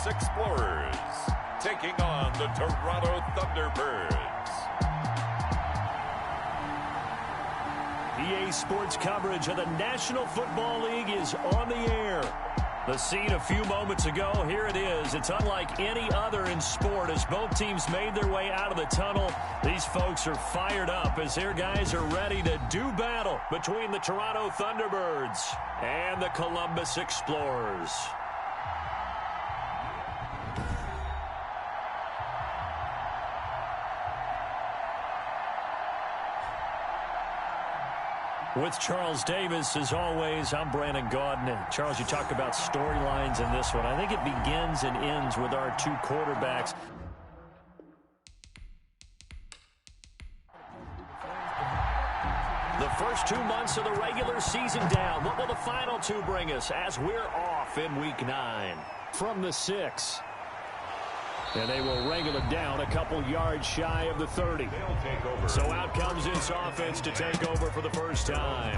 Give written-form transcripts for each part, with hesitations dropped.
Explorers, taking on the Toronto Thunderbirds. EA Sports coverage of the National Football League is on the air. The scene a few moments ago, here it is. It's unlike any other in sport as both teams made their way out of the tunnel. These folks are fired up as their guys are ready to do battle between the Toronto Thunderbirds and the Columbus Explorers. With Charles Davis, as always, I'm Brandon Gaudin. And Charles, you talk about storylines in this one. I think it begins and ends with our two quarterbacks. The first 2 months of the regular season down. What will the final two bring us as we're off in Week 9? From the 6. And they will wrangle it down a couple yards shy of the 30. So out comes this offense to take over for the first time.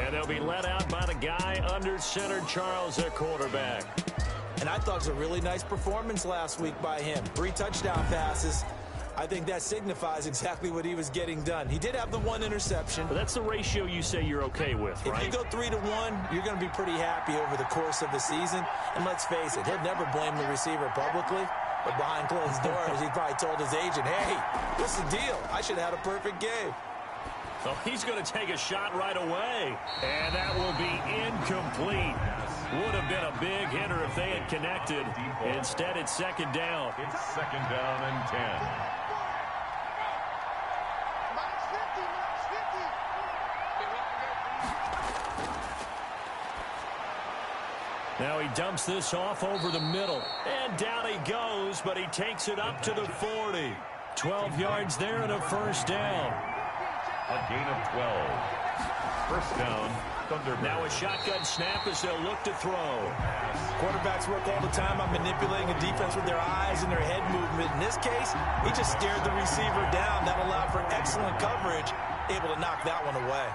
And they'll be let out by the guy under center, Charles, their quarterback. And I thought it was a really nice performance last week by him. 3 touchdown passes. I think that signifies exactly what he was getting done. He did have the 1 interception. But that's the ratio you say you're okay with, right? If you go 3-to-1, you're going to be pretty happy over the course of the season. And let's face it, he'll never blame the receiver publicly. But behind closed doors, he probably told his agent, hey, what's the deal? I should have had a perfect game. Oh, he's going to take a shot right away. And that will be incomplete. Would have been a big hitter if they had connected. Instead, it's second down. It's second down and 10. Now he dumps this off over the middle. And down he goes, but he takes it up to the 40. 12 yards there and a first down. A gain of 12. First down, Thunderbirds. Now a shotgun snap as they'll look to throw. Quarterbacks work all the time on manipulating a defense with their eyes and their head movement. In this case, he just stared the receiver down. That allowed for excellent coverage, able to knock that one away.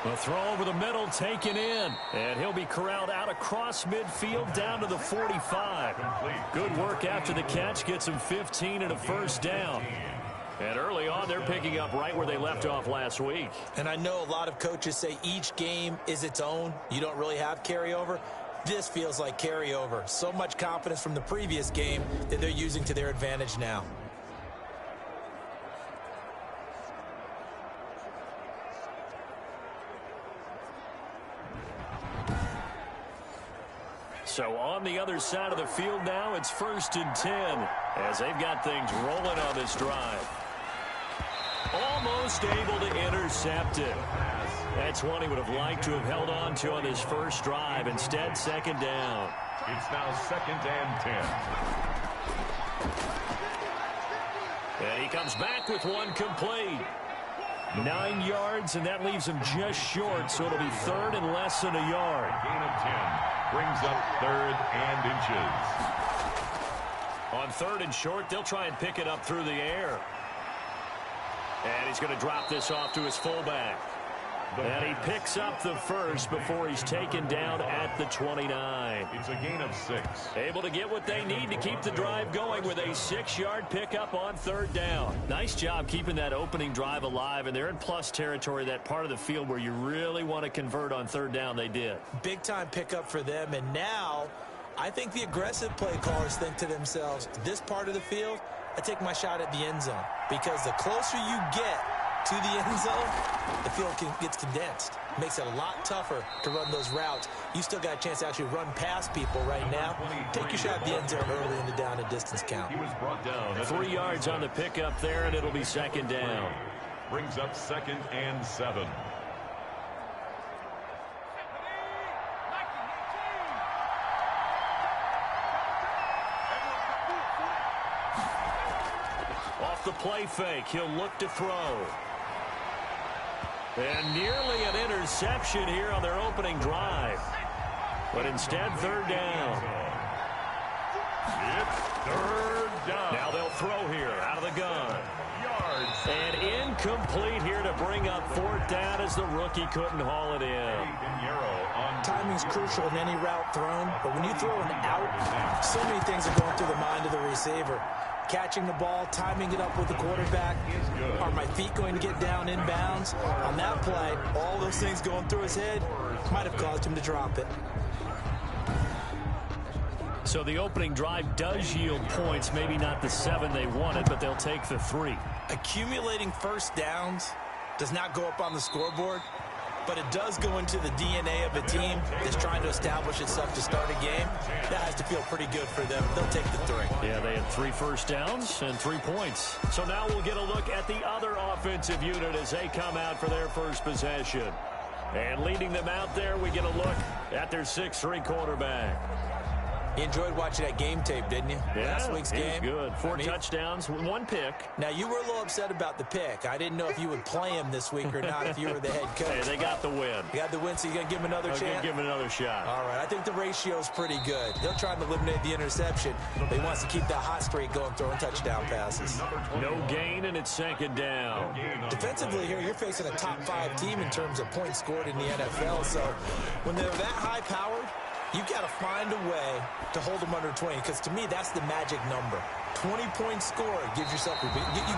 The throw over the middle taken in. And he'll be corralled out across midfield down to the 45. Good work after the catch. Gets him 15 and a first down. And early on, they're picking up right where they left off last week. And I know a lot of coaches say each game is its own. You don't really have carryover. This feels like carryover. So much confidence from the previous game that they're using to their advantage now. So on the other side of the field now, it's 1st and 10 as they've got things rolling on this drive. Almost able to intercept it. That's one he would have liked to have held on to on his first drive. Instead, second down. It's now 2nd and 10. And he comes back with one complete. 9 yards, and that leaves him just short, so it'll be 3rd and less than a yard. Gain of 10. Brings up 3rd and inches. On 3rd and short, they'll try and pick it up through the air. And he's going to drop this off to his fullback. And he picks up the first before he's taken down at the 29. It's a gain of 6. Able to get what they need to keep the drive going with a 6-yard pickup on 3rd down. Nice job keeping that opening drive alive, and they're in plus territory, that part of the field where you really want to convert on 3rd down. They did. Big-time pickup for them, and now I think the aggressive play callers think to themselves, this part of the field, I take my shot at the end zone, because the closer you get to the end zone, the field gets condensed. Makes it a lot tougher to run those routes. You still got a chance to actually run past people right now. Take your shot at the end zone early in the down and distance count. He was brought down. 3 yards on the pickup there, and it'll be second down. Brings up 2nd and 7. Off the play fake, he'll look to throw. And nearly an interception here on their opening drive. But instead, 3rd down. It's third down. Now they'll throw here out of the gun. And incomplete here to bring up fourth down as the rookie couldn't haul it in. Timing's crucial in any route thrown, but when you throw an out, so many things are going through the mind of the receiver. Catching the ball, timing it up with the quarterback. Are my feet going to get down inbounds? On that play, all those things going through his head might have caused him to drop it. So the opening drive does yield points, maybe not the 7 they wanted, but they'll take the 3. Accumulating first downs does not go up on the scoreboard, but it does go into the DNA of a team that's trying to establish itself to start a game. That has to feel pretty good for them. They'll take the 3. Yeah, they had 3 first downs and 3 points. So now we'll get a look at the other offensive unit as they come out for their first possession. And leading them out there, we get a look at their 6'3" quarterback. You enjoyed watching that game tape, didn't you? Yeah, Last week's game. Good. 4 touchdowns, 1 pick. Now, you were a little upset about the pick. I didn't know if you would play him this week or not if you were the head coach. Hey, they got the win. You got the win, so you're going to give him another chance? Give him another shot. All right, I think the ratio's pretty good. He'll try to eliminate the interception, but he wants to keep that hot streak going, throwing touchdown passes. No gain, and it's second down. Defensively here, you're facing a top 5 team in terms of points scored in the NFL, so when they're that high-powered, you've got to find a way to hold them under 20, because to me, that's the magic number. 20 points scored gives yourself you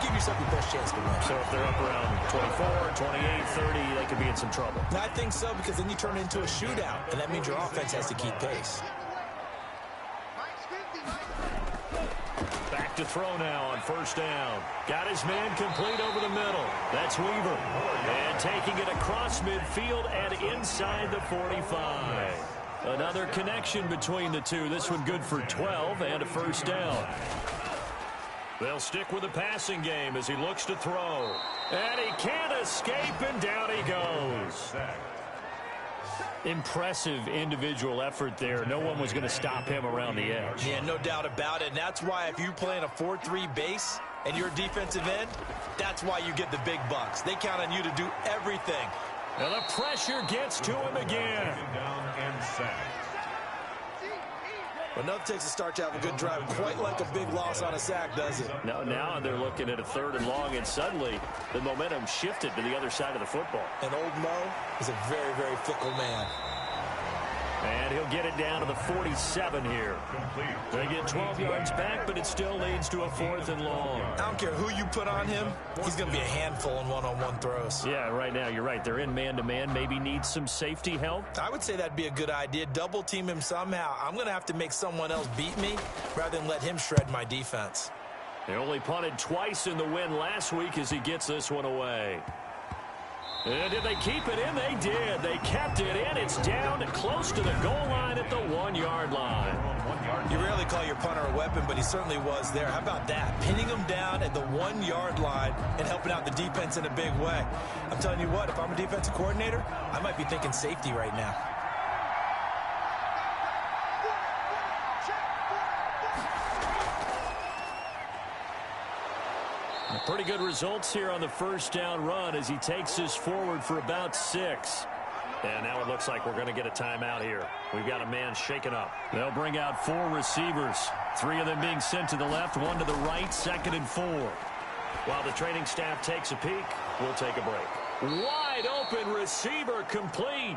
give yourself your best chance to win. So if they're up around 24, 28, 30, they could be in some trouble. I think so, because then you turn it into a shootout, and that means your offense has to keep pace. Back to throw now on first down. Got his man complete over the middle. That's Weaver. And taking it across midfield and inside the 45. Another connection between the two. This one good for 12 and a first down. They'll stick with the passing game as he looks to throw. And he can't escape, and down he goes. Impressive individual effort there. No one was going to stop him around the edge. Yeah, no doubt about it. And that's why if you play in a 4-3 base and you're a defensive end, that's why you get the big bucks. They count on you to do everything. And the pressure gets to him again. But nothing takes a start to have a good drive. Quite like a big loss on a sack, does it? Now they're looking at a 3rd and long, and suddenly the momentum shifted to the other side of the football. And old Mo is a very, very fickle man. And he'll get it down to the 47 here. They get 12 yards back, but it still leads to a 4th and long. I don't care who you put on him. He's going to be a handful in one-on-one throws. Yeah, right now, you're right. They're in man-to-man. Maybe needs some safety help. I would say that'd be a good idea. Double team him somehow. I'm going to have to make someone else beat me rather than let him shred my defense. They only punted twice in the win last week as he gets this one away. And did they keep it in? They did. They kept it in. It's down close to the goal line at the 1-yard line. You rarely call your punter a weapon, but he certainly was there. How about that? Pinning him down at the 1-yard line and helping out the defense in a big way. I'm telling you what, if I'm a defensive coordinator, I might be thinking safety right now. Pretty good results here on the first down run as he takes us forward for about 6. And now it looks like we're going to get a timeout here. We've got a man shaken up. They'll bring out 4 receivers, 3 of them being sent to the left, 1 to the right, 2nd and 4. While the training staff takes a peek, we'll take a break. Wide open receiver complete.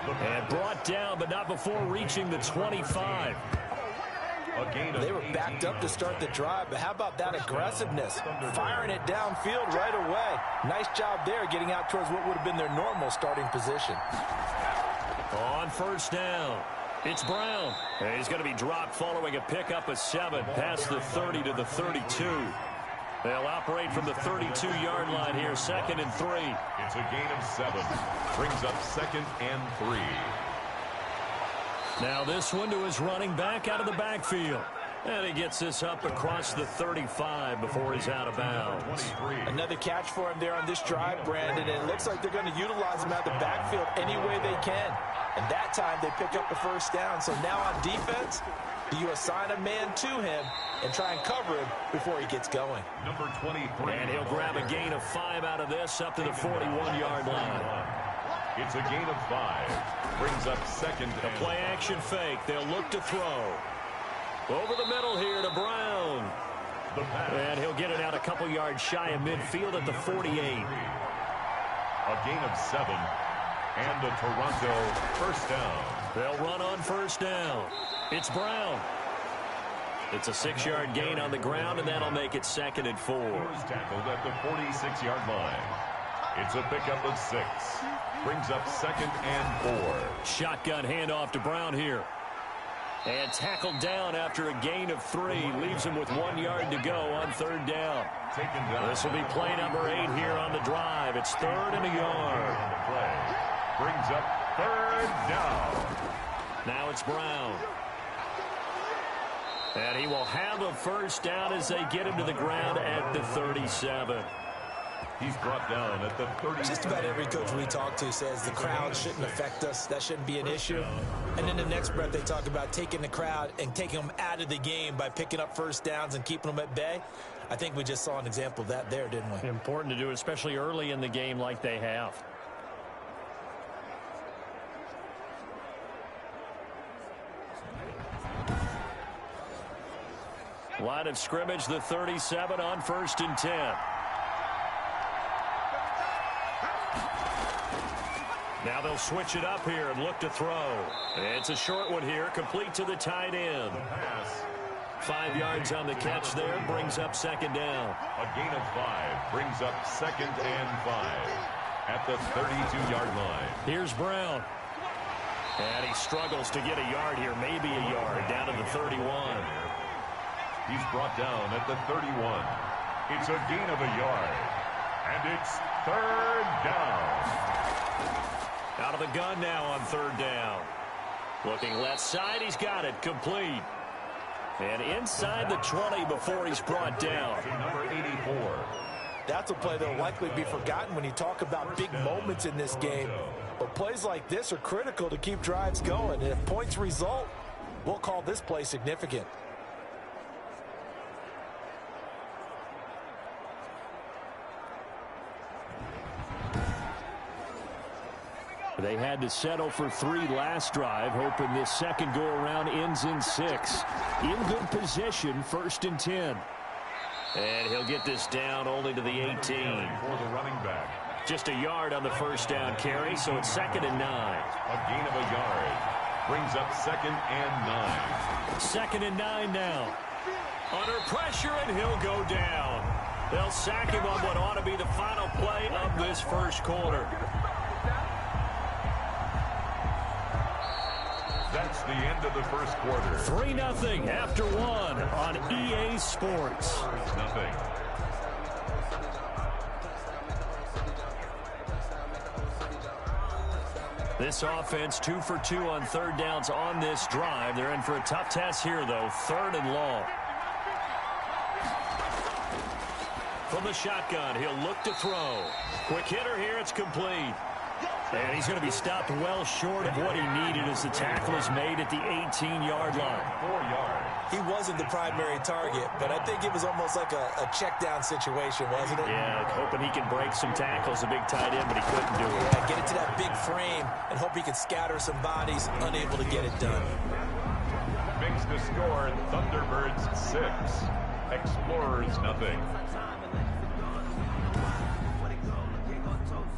And brought down, but not before reaching the 25. They were backed up to start the drive, but how about that aggressiveness? Firing it downfield right away. Nice job there getting out towards what would have been their normal starting position. On first down, it's Brown. And he's going to be dropped following a pickup of 7 past the 30 to the 32. They'll operate from the 32-yard line here, 2nd and 3. It's a gain of 7. Brings up 2nd and 3. Now this one to his running back out of the backfield. And he gets this up across the 35 before he's out of bounds. Another catch for him there on this drive, Brandon, and it looks like they're going to utilize him out of the backfield any way they can. And that time they pick up the first down. So now on defense, do you assign a man to him and try and cover him before he gets going? Number 23. And he'll grab a gain of 5 out of this up to the 41-yard line. It's a gain of 5. Brings up 2nd. The play action fake. They'll look to throw. Over the middle here to Brown. And he'll get it out a couple yards shy of midfield at the 48. A gain of 7 and a Toronto first down. They'll run on first down. It's Brown. It's a 6-yard gain on the ground, and that'll make it 2nd and 4. Tackled at the 46-yard line. It's a pickup of 6. Brings up 2nd and 4. Shotgun handoff to Brown here. And tackled down after a gain of 3. Leaves him with 1 yard to go on 3rd down. This will be play number 8 here on the drive. It's 3rd and a yard. On the play. Brings up 3rd down. Now it's Brown. And he will have a first down as they get him to the ground at the 37. He's brought down at the 30. Just about every coach we talk to says the crowd shouldn't affect us. That shouldn't be an issue. And in the next breath, they talk about taking the crowd and taking them out of the game by picking up first downs and keeping them at bay. I think we just saw an example of that there, didn't we? Important to do, especially early in the game like they have. Line of scrimmage, the 37 on 1st and 10. Now they'll switch it up here and look to throw. It's a short one here, complete to the tight end. 5 yards on the catch there, brings up 2nd down. A gain of 5 brings up 2nd and 5 at the 32-yard line. Here's Brown. And he struggles to get a yard here, maybe a yard, down to the 31. He's brought down at the 31. It's a gain of a yard. And it's 3rd down. Out of the gun now on 3rd down. Looking left side, he's got it, complete. And inside the 20 before he's brought down. Number 84. That's a play that will likely be forgotten when you talk about big moments in this game. But plays like this are critical to keep drives going. And if points result, we'll call this play significant. They had to settle for 3 last drive, hoping this second go-around ends in 6. In good position, 1st and 10. And he'll get this down only to the 18. For the running back. Just a yard on the first down carry, so it's 2nd and 9. A gain of a yard. Brings up 2nd and 9. 2nd and 9 now. Under pressure, and he'll go down. They'll sack him on what ought to be the final play of this first quarter. That's the end of the first quarter. 3-0 after 1 on EA Sports. Nothing. This offense 2 for 2 on 3rd downs on this drive. They're in for a tough test here, though. 3rd and long. From the shotgun, he'll look to throw. Quick hitter here, it's complete. And he's going to be stopped well short of what he needed as the tackle is made at the 18-yard line. 4 yards. He wasn't the primary target, but I think it was almost like a check-down situation, wasn't it? Yeah, hoping he can break some tackles, a big tight end, but he couldn't do it. Yeah, get it to that big frame and hope he can scatter some bodies, unable to get it done. Makes the score Thunderbirds 6. Explorers nothing.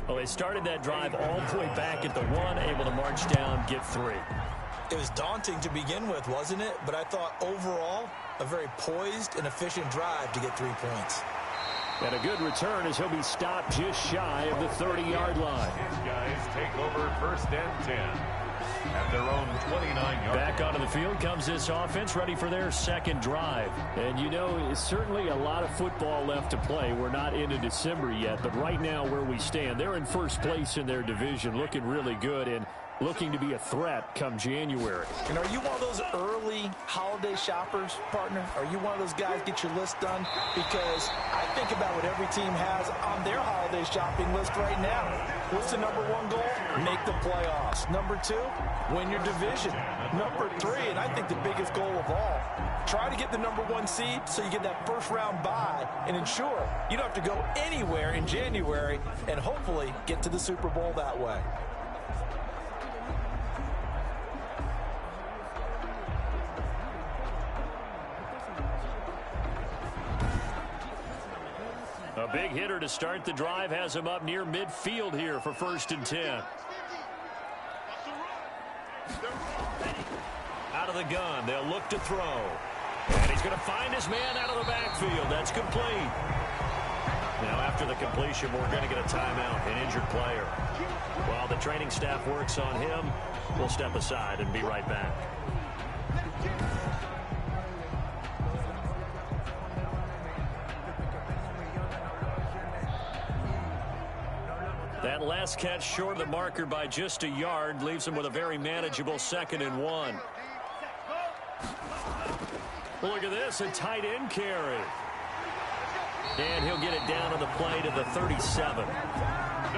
Well, they started that drive all the way back at the 1, able to march down, get 3. It was daunting to begin with, wasn't it? But I thought overall, a very poised and efficient drive to get 3 points. And a good return as he'll be stopped just shy of the 30-yard line. His guys take over 1st and 10 at their own 29-yard. Back onto the field comes this offense, ready for their second drive. And, you know, it's certainly a lot of football left to play. We're not into December yet, but right now where we stand, they're in first place in their division, looking really good and looking to be a threat come January. And are you one of those early holiday shoppers, partner? Are you one of those guys get your list done? Because I think about what every team has on their holiday shopping list right now. What's the number 1 goal? Make the playoffs. Number 2, win your division. Number 3, and I think the biggest goal of all, try to get the number 1 seed so you get that first round bye and ensure you don't have to go anywhere in January and hopefully get to the Super Bowl that way. Big hitter to start the drive has him up near midfield here for 1st and 10. Out of the gun, they'll look to throw. And he's going to find his man out of the backfield. That's complete. Now, after the completion, we're going to get a timeout, an injured player. While the training staff works on him, we'll step aside and be right back. That last catch short of the marker by just a yard leaves him with a very manageable 2nd and 1. Look at this, a tight end carry. And he'll get it down on the play to the 37.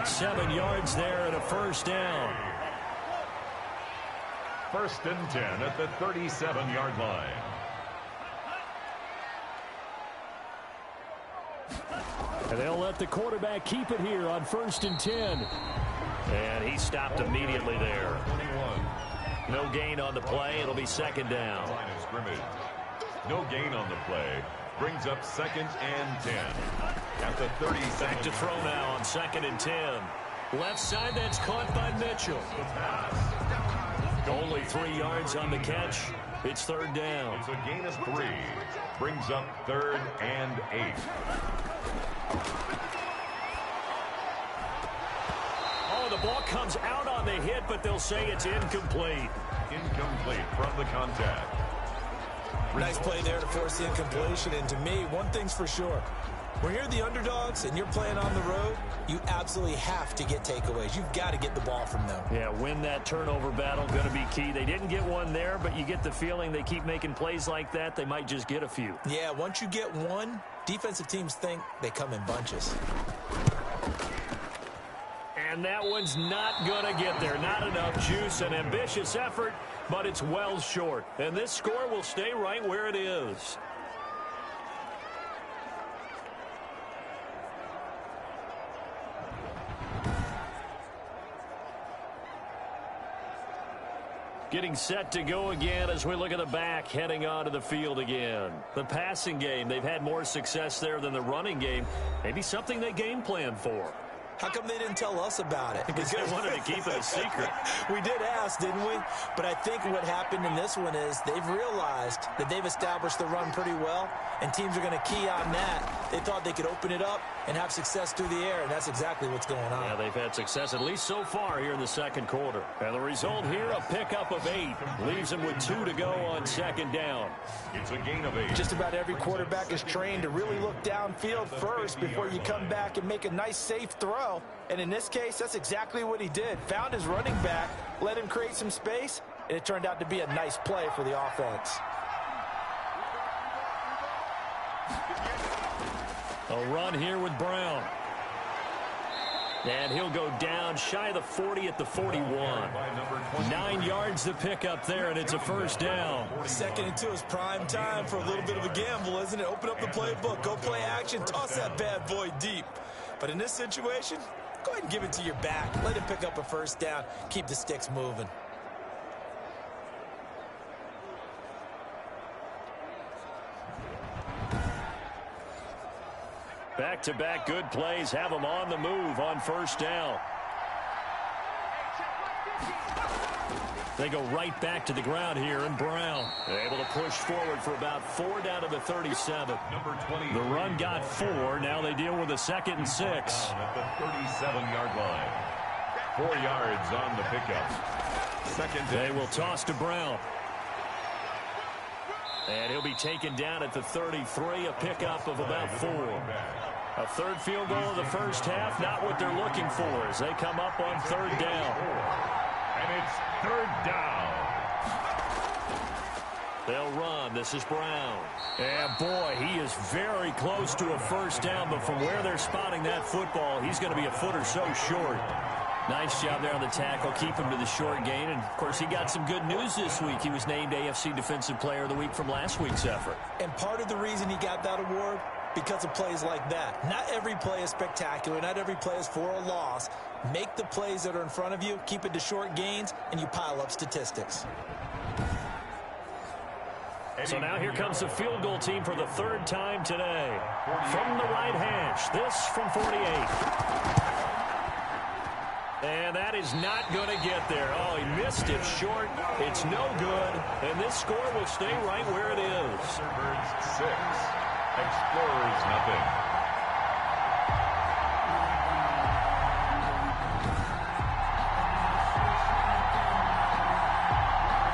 7 yards there and a 1st down. 1st and 10 at the 37-yard line. And they'll let the quarterback keep it here on 1st and 10. And he stopped immediately there. 21. No gain on the play. It'll be 2nd down. Line of scrimmage. No gain on the play. Brings up 2nd and 10. At the 37. Back to throw now on 2nd and 10. Left side, that's caught by Mitchell. Only 3 yards on the catch. It's 3rd down. It's a gain of 3. Brings up 3rd and 8. Oh, the ball comes out on the hit, but they'll say it's incomplete. Incomplete from the contact. Nice play there to force the incompletion. And to me, one thing's for sure. When you're the underdogs and you're playing on the road, you absolutely have to get takeaways. You've got to get the ball from them. Yeah, win that turnover battle, going to be key. They didn't get one there, but you get the feeling they keep making plays like that, they might just get a few. Yeah, once you get one, defensive teams think they come in bunches. And that one's not going to get there. Not enough juice. An ambitious effort, but it's well short. And this score will stay right where it is. Getting set to go again as we look at the back, heading onto the field again. The passing game, they've had more success there than the running game. Maybe something they game plan for. How come they didn't tell us about it? Because they wanted to keep it a secret. We did ask, didn't we? But I think what happened in this one is they've realized that they've established the run pretty well, and teams are going to key on that. They thought they could open it up and have success through the air, and that's exactly what's going on. Yeah, they've had success, at least so far here in the 2nd quarter. And the result here, a pickup of 8. Leaves them with 2 to go on 2nd down. It's a gain of 8. Just about every quarterback is trained to really look downfield first before you come back and make a nice, safe throw. And in this case, that's exactly what he did. Found his running back, let him create some space, and it turned out to be a nice play for the offense. A run here with Brown. And he'll go down shy of the 40 at the 41. 9 yards to pick up there, and it's a 1st down. 2nd and 2 is prime time for a little bit of a gamble, isn't it? Open up the playbook, go play action, toss that bad boy deep. But in this situation, go ahead and give it to your back. Let him pick up a 1st down. Keep the sticks moving. Back-to-back good plays have them on the move on 1st down. They go right back to the ground here, and Brown able to push forward for about 4 down to the 37. Number 20. The run got 4. Now they deal with a 2nd and 6. At the 37-yard line. 4 yards on the pickup. 2nd. They will toss to Brown. And he'll be taken down at the 33, a pickup of about 4. A 3rd field goal of the 1st half, not what they're looking for as they come up on 3rd down. And it's 3rd down. They'll run. This is Brown. And boy, he is very close to a 1st down, but from where they're spotting that football, he's going to be a foot or so short. Nice job there on the tackle, keep him to the short gain. And, of course, he got some good news this week. He was named AFC Defensive Player of the Week from last week's effort. And part of the reason he got that award, because of plays like that. Not every play is spectacular. Not every play is for a loss. Make the plays that are in front of you, keep it to short gains, and you pile up statistics. So now here comes the field goal team for the third time today. From the right hash, this from 48. And that is not going to get there. Oh, he missed it short. It's no good. And this score will stay right where it is. Thunderbirds 6, Explorers nothing.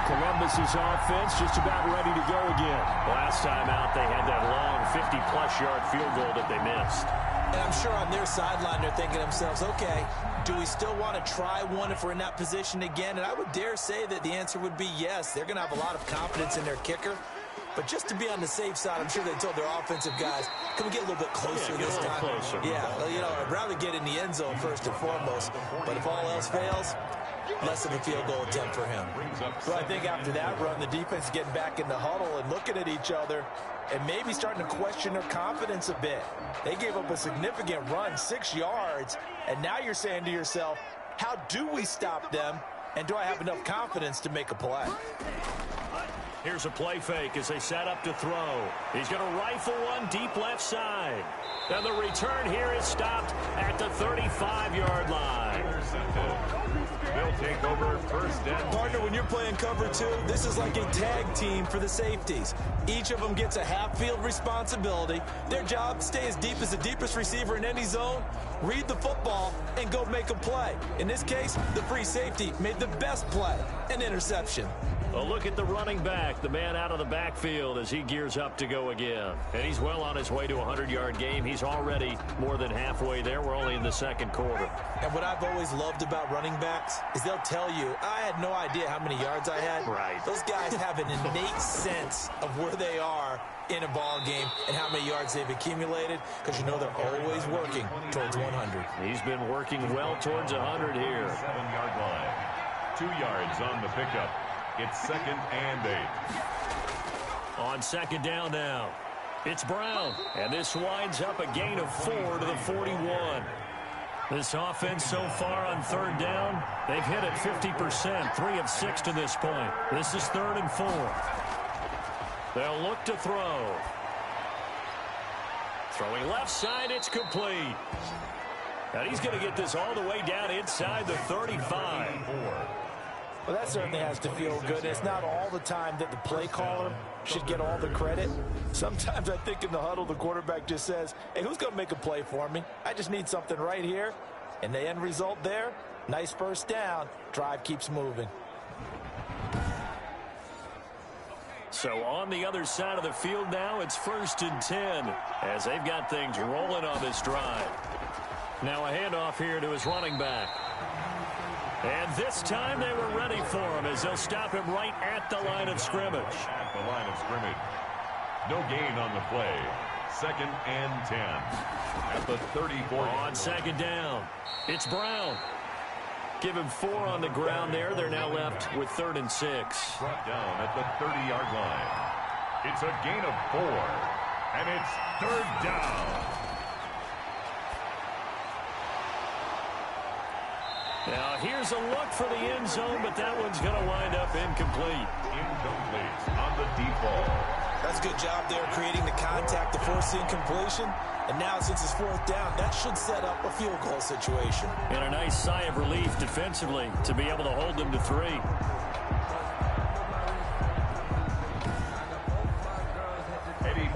Columbus's offense just about ready to go again. Last time out, they had that long 50-plus yard field goal that they missed. And I'm sure on their sideline they're thinking to themselves, okay, do we still want to try one if we're in that position again? And I would dare say that the answer would be yes. They're going to have a lot of confidence in their kicker. But just to be on the safe side, I'm sure they told their offensive guys, can we get a little bit closer this time? Closer. Yeah, well, you know, I'd rather get in the end zone first and foremost. But if all else fails, less of a field goal attempt for him. Well, I think after that run, the defense is getting back in the huddle and looking at each other and maybe starting to question their confidence a bit. They gave up a significant run, 6 yards, and now you're saying to yourself, how do we stop them, and do I have enough confidence to make a play? Here's a play fake as they set up to throw. He's going to rifle one deep left side. And the return here is stopped at the 35-yard line. They'll take over first and Partner, when you're playing cover two, this is like a tag team for the safeties. Each of them gets a half-field responsibility. Their job, stay as deep as the deepest receiver in any zone, read the football, and go make a play. In this case, the free safety made the best play, an interception. A look at the running back, the man out of the backfield as he gears up to go again. And he's well on his way to a 100-yard game. He's already more than halfway there. We're only in the second quarter. And what I've always loved about running backs is they'll tell you, I had no idea how many yards I had. Right. Those guys have an innate sense of where they are in a ball game and how many yards they've accumulated, because you know they're always working towards 100. He's been working well towards 100 here. 7-yard line. 2 yards on the pickup. It's second and 8. On second down now, it's Brown. And this winds up a gain of 4 to the 41. This offense so far on third down, they've hit it 50%, 3 of 6 to this point. This is 3rd and 4. They'll look to throw. Throwing left side, it's complete. And he's going to get this all the way down inside the 35. Well, that certainly has to feel good. It's not all the time that the play caller should get all the credit. Sometimes I think in the huddle, the quarterback just says, hey, who's going to make a play for me? I just need something right here. And the end result there, nice first down. Drive keeps moving. So on the other side of the field now, it's 1st and 10 as they've got things rolling on this drive. Now a handoff here to his running back. And this time they were ready for him as they'll stop him right at the line of scrimmage. At the line of scrimmage. No gain on the play. 2nd and 10. At the 34. On second down, it's Brown. Give him 4 on the ground there. They're now left with 3rd and 6. Brought down at the 30-yard line. It's a gain of 4. And it's 3rd down. Now here's a look for the end zone, but that one's going to wind up incomplete. Incomplete on the deep ball. That's a good job there creating the contact to force the incompletion. And now since it's 4th down, that should set up a field goal situation. And a nice sigh of relief defensively to be able to hold them to 3.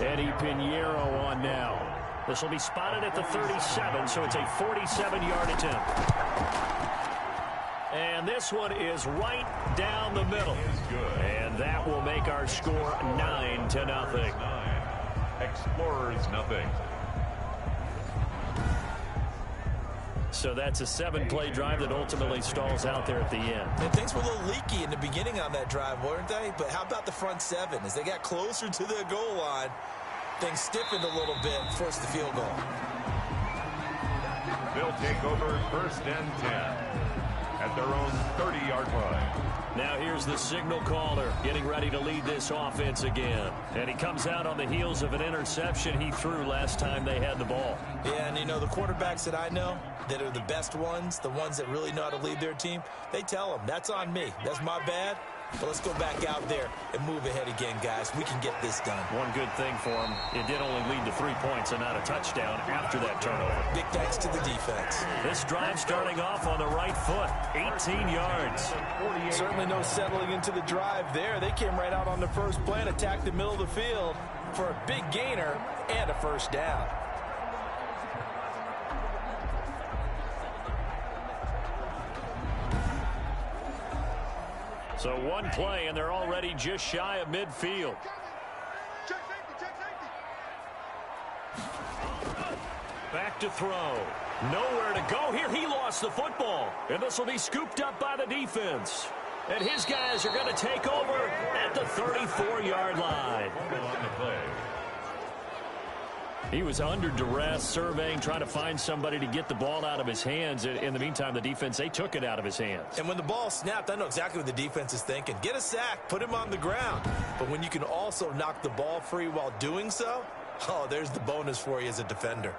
Eddie Pinheiro on now. This will be spotted at the 37, so it's a 47-yard attempt. And this one is right down the middle. And that will make our score 9-0. Explorers nothing. So that's a 7-play drive that ultimately stalls out there at the end. And things were a little leaky in the beginning on that drive, weren't they? But how about the front 7? As they got closer to the goal line, things stiffened a little bit and forced the field goal. They'll take over 1st and 10 at their own 30-yard line. Now here's the signal caller getting ready to lead this offense again. And he comes out on the heels of an interception he threw last time they had the ball. Yeah, and you know, the quarterbacks that I know that are the best ones, the ones that really know how to lead their team, they tell them, that's on me. That's my bad. But let's go back out there and move ahead again, guys. We can get this done. One good thing for him, it did only lead to 3 points and not a touchdown after that turnover. Big thanks to the defense. This drive starting off on the right foot, 18 yards. Certainly no settling into the drive there. They came right out on the first play and attacked the middle of the field for a big gainer and a first down. So one play, and they're already just shy of midfield. Back to throw. Nowhere to go here. He lost the football. And this will be scooped up by the defense. And his guys are going to take over at the 34-yard line. He was under duress, surveying, trying to find somebody to get the ball out of his hands. In the meantime, the defense, they took it out of his hands. And when the ball snapped, I know exactly what the defense is thinking. Get a sack, put him on the ground. But when you can also knock the ball free while doing so, oh, there's the bonus for you as a defender.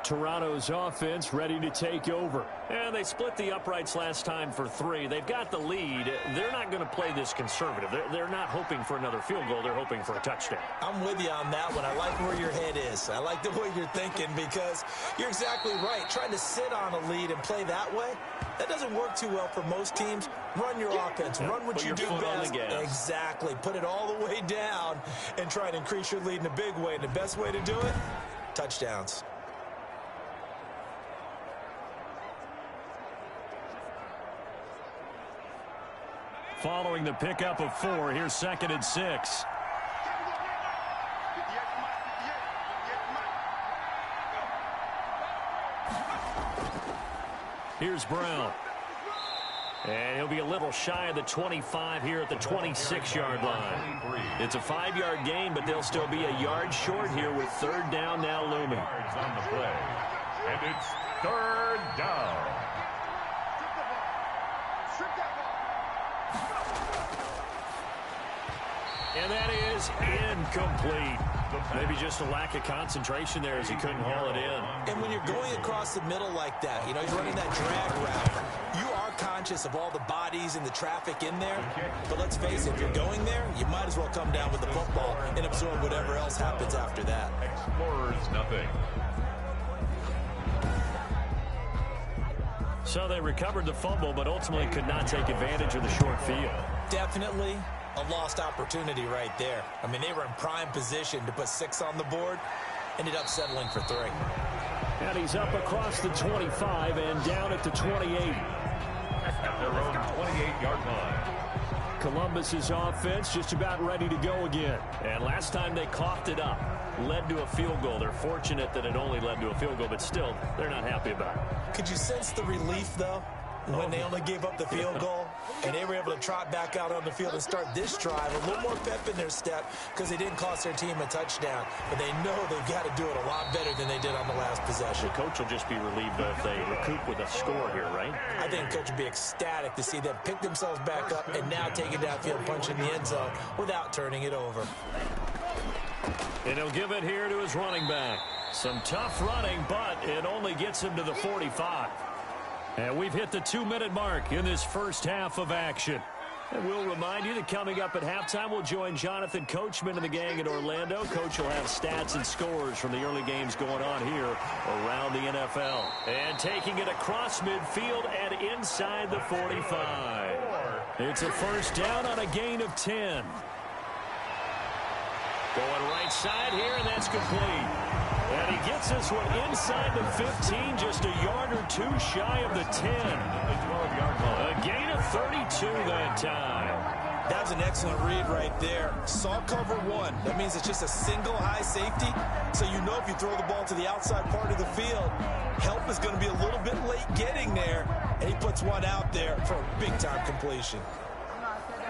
Toronto's offense ready to take over. And they split the uprights last time for 3. They've got the lead. They're not going to play this conservative. They're not hoping for another field goal. They're hoping for a touchdown. I'm with you on that one. I like where your head is. I like the way you're thinking because you're exactly right. Trying to sit on a lead and play that way, that doesn't work too well for most teams. Run your offense. Run what you do best. Exactly. Put it all the way down and try to increase your lead in a big way. And the best way to do it, touchdowns. Following the pickup of 4, here's 2nd and 6. Here's Brown. And he'll be a little shy of the 25 here at the 26-yard line. It's a 5-yard gain, but they'll still be a yard short here with 3rd down now looming. On the play. And it's 3rd down. And that is incomplete. Maybe just a lack of concentration there as he couldn't haul it in. And when you're going across the middle like that, you know, he's running that drag route, you are conscious of all the bodies and the traffic in there. But let's face it, if you're going there, you might as well come down with the football and absorb whatever else happens after that. Explorers, nothing. So they recovered the fumble, but ultimately could not take advantage of the short field. Definitely a lost opportunity right there. I mean, they were in prime position to put 6 on the board, ended up settling for 3. And he's up across the 25 and down at the 28. At their own 28-yard line. Columbus's offense just about ready to go again. And last time they coughed it up, led to a field goal. They're fortunate that it only led to a field goal, but still, they're not happy about it. Could you sense the relief, though, when they only gave up the field goal and they were able to trot back out on the field and start this drive a little more pep in their step because they didn't cost their team a touchdown, but they know they've got to do it a lot better than they did on the last possession. The coach will just be relieved if they recoup with a score here, right? I think the coach would be ecstatic to see them pick themselves back up and now take it downfield, punch in the end zone without turning it over. And he'll give it here to his running back. Some tough running, but it only gets him to the 45. And we've hit the 2-minute mark in this first half of action. And we'll remind you that coming up at halftime, we'll join Jonathan Coachman and the gang in Orlando. Coach will have stats and scores from the early games going on here around the NFL. And taking it across midfield and inside the 45. It's a first down on a gain of 10. Going right side here, and that's complete. And he gets this one inside the 15, just a yard or 2 shy of the 10. The 12-yard line. A gain of 32 that time. That was an excellent read right there. Saw cover 1. That means it's just a single high safety. So you know if you throw the ball to the outside part of the field, help is going to be a little bit late getting there. And he puts one out there for a big-time completion.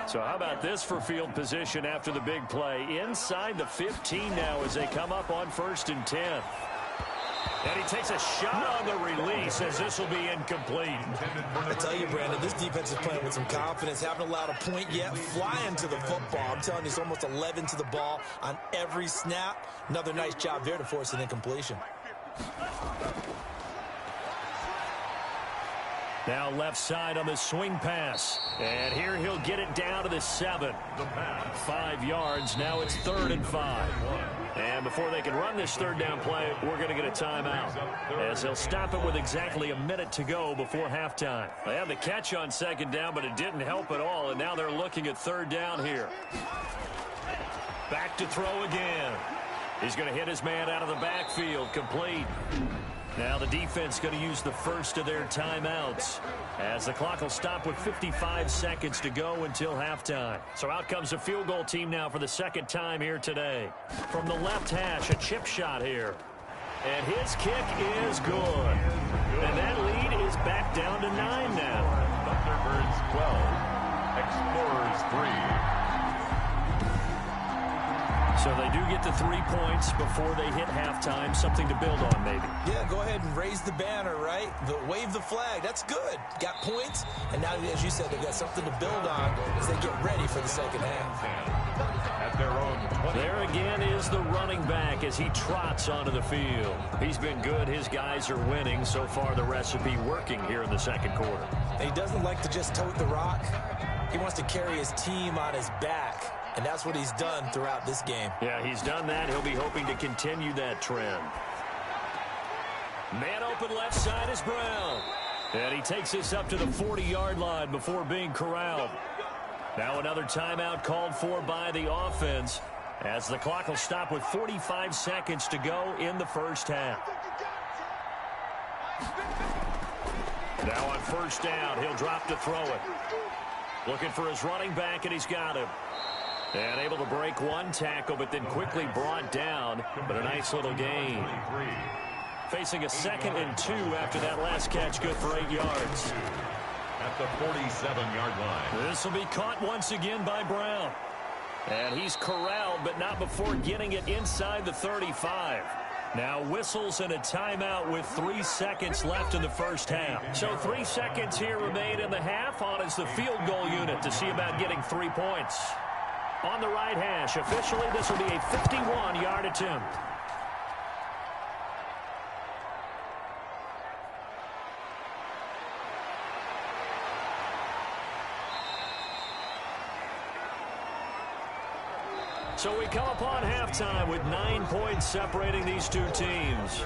So how about this for field position after the big play? Inside the 15 now as they come up on 1st and 10. And he takes a shot on the release as this will be incomplete. I tell you, Brandon, this defense is playing with some confidence. Haven't allowed a point yet. Flying to the football. I'm telling you, it's almost 11 to the ball on every snap. Another nice job there to force an incompletion. Now left side on the swing pass. And here he'll get it down to the 7. 5 yards. Now it's 3rd and 5. And before they can run this third down play, we're going to get a timeout, as they'll stop it with exactly a minute to go before halftime. They had the catch on 2nd down, but it didn't help at all, and now they're looking at 3rd down here. Back to throw again. He's going to hit his man out of the backfield, complete. Now the defense going to use the first of their timeouts, as the clock will stop with 55 seconds to go until halftime. So out comes the field goal team now for the 2nd time here today. From the left hash, a chip shot here. And his kick is good. And that lead is back down to 9 now. Thunderbirds 12, Explorers 3. So they do get the 3 points before they hit halftime. Something to build on, maybe. Yeah, go ahead and raise the banner, right? Wave the flag. That's good. Got points. And now, as you said, they've got something to build on as they get ready for the 2nd half. At their own 20. There again is the running back as he trots onto the field. He's been good. His guys are winning. So far, the recipe working here in the 2nd quarter. He doesn't like to just tote the rock. He wants to carry his team on his back. And that's what he's done throughout this game. Yeah, he's done that. He'll be hoping to continue that trend. Man open left side is Brown. And he takes this up to the 40-yard line before being corralled. Now another timeout called for by the offense, as the clock will stop with 45 seconds to go in the first half. Now on 1st down, he'll drop to throw it. Looking for his running back, and he's got him. And able to break one tackle, but then quickly brought down. But a nice little gain. Facing a 2nd and 2 after that last catch, good for 8 yards. At the 47-yard line. This will be caught once again by Brown. And he's corralled, but not before getting it inside the 35. Now whistles and a timeout with 3 seconds left in the first half. So 3 seconds here remain in the half. On is the field goal unit to see about getting 3 points. On the right hash, officially this will be a 51-yard attempt. So we come upon halftime with 9 points separating these two teams.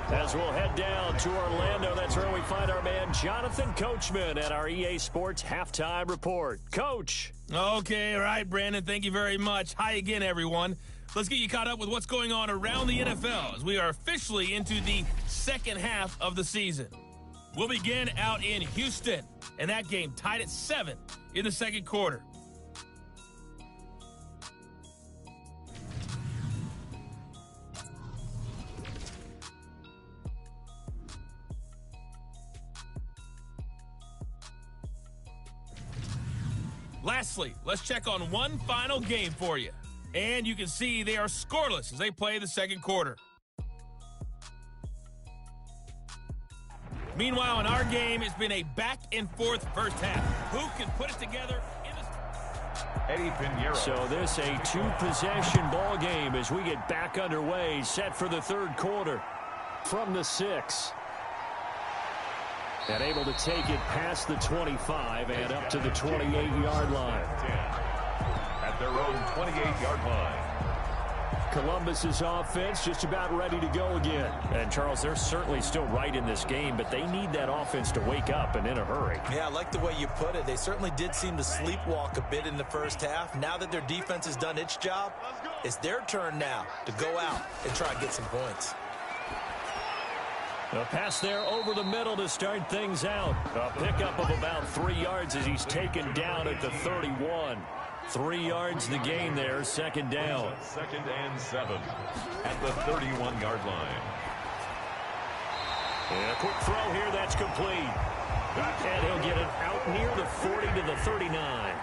As we'll head down to Orlando, that's where we find our man Jonathan Coachman at our EA Sports Halftime Report. Coach. Okay, all right, Brandon, thank you very much. Hi again, everyone. Let's get you caught up with what's going on around the NFL as we are officially into the 2nd half of the season. We'll begin out in Houston, and that game tied at 7 in the 2nd quarter. Lastly, let's check on one final game for you. And you can see they are scoreless as they play the 2nd quarter. Meanwhile, in our game, it's been a back-and-forth first half. Who can put it together in the... Eddie Pinheiro. So this a 2-possession ball game as we get back underway, set for the 3rd quarter. From the 6. And able to take it past the 25 and up to the 28-yard line. At their own 28-yard line. Columbus's offense just about ready to go again. And, Charles, they're certainly still right in this game, but they need that offense to wake up and in a hurry. Yeah, I like the way you put it. They certainly did seem to sleepwalk a bit in the first half. Now that their defense has done its job, it's their turn now to go out and try and get some points. A pass there over the middle to start things out. A pickup of about 3 yards as he's taken down at the 31. 3 yards the gain there, 2nd down. 2nd and 7 at the 31-yard line. And a quick throw here, that's complete. And he'll get it out near the 40 to the 39.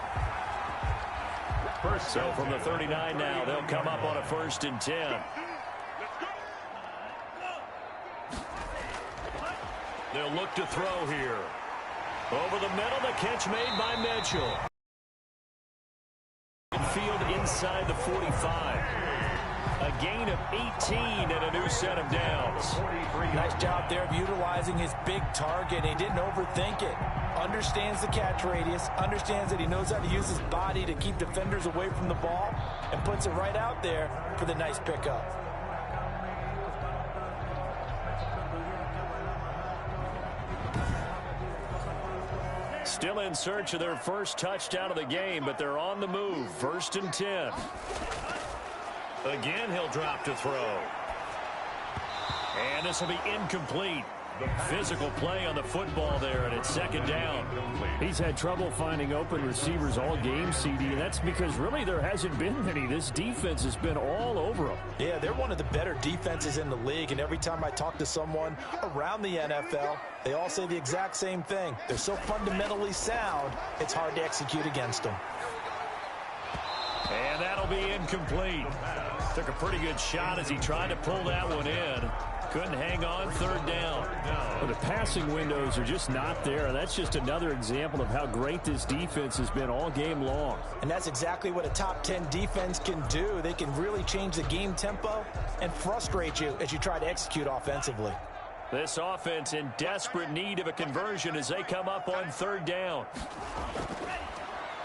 So from the 39 now, they'll come up on a 1st and 10. They'll look to throw here. Over the middle, the catch made by Mitchell. Field inside the 45. A gain of 18 and a new set of downs. Nice job there of utilizing his big target. He didn't overthink it. Understands the catch radius, understands that he knows how to use his body to keep defenders away from the ball, and puts it right out there for the nice pickup. Still in search of their first touchdown of the game, but they're on the move. 1st and 10. Again, he'll drop to throw. And this will be incomplete. Physical play on the football there, and it's 2nd down. He's had trouble finding open receivers all game, CD, and that's because really there hasn't been many. This defense has been all over them. Yeah, they're one of the better defenses in the league, and every time I talk to someone around the NFL, they all say the exact same thing. They're so fundamentally sound, it's hard to execute against them. And that'll be incomplete. Took a pretty good shot as he tried to pull that one in. Couldn't hang on. 3rd down. Well, the passing windows are just not there. That's just another example of how great this defense has been all game long. And that's exactly what a top 10 defense can do. They can really change the game tempo and frustrate you as you try to execute offensively. This offense in desperate need of a conversion as they come up on 3rd down.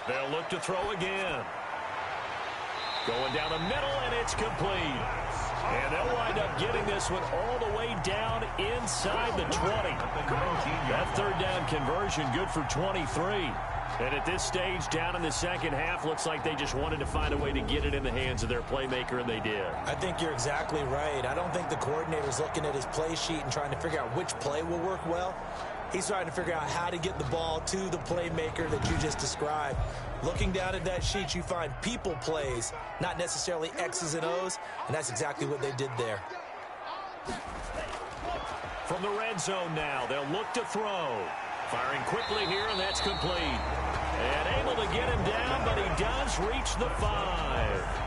They'll look to throw again. Going down the middle, and it's complete. And they'll wind up getting this one all the way down inside the 20. That 3rd down conversion good for 23. And at this stage, down in the 2nd half, looks like they just wanted to find a way to get it in the hands of their playmaker, and they did. I think you're exactly right. I don't think the coordinator's looking at his play sheet and trying to figure out which play will work well. He's trying to figure out how to get the ball to the playmaker that you just described. Looking down at that sheet, you find people plays, not necessarily X's and O's, and that's exactly what they did there. From the red zone now, they'll look to throw. Firing quickly here, and that's complete. And able to get him down, but he does reach the 5.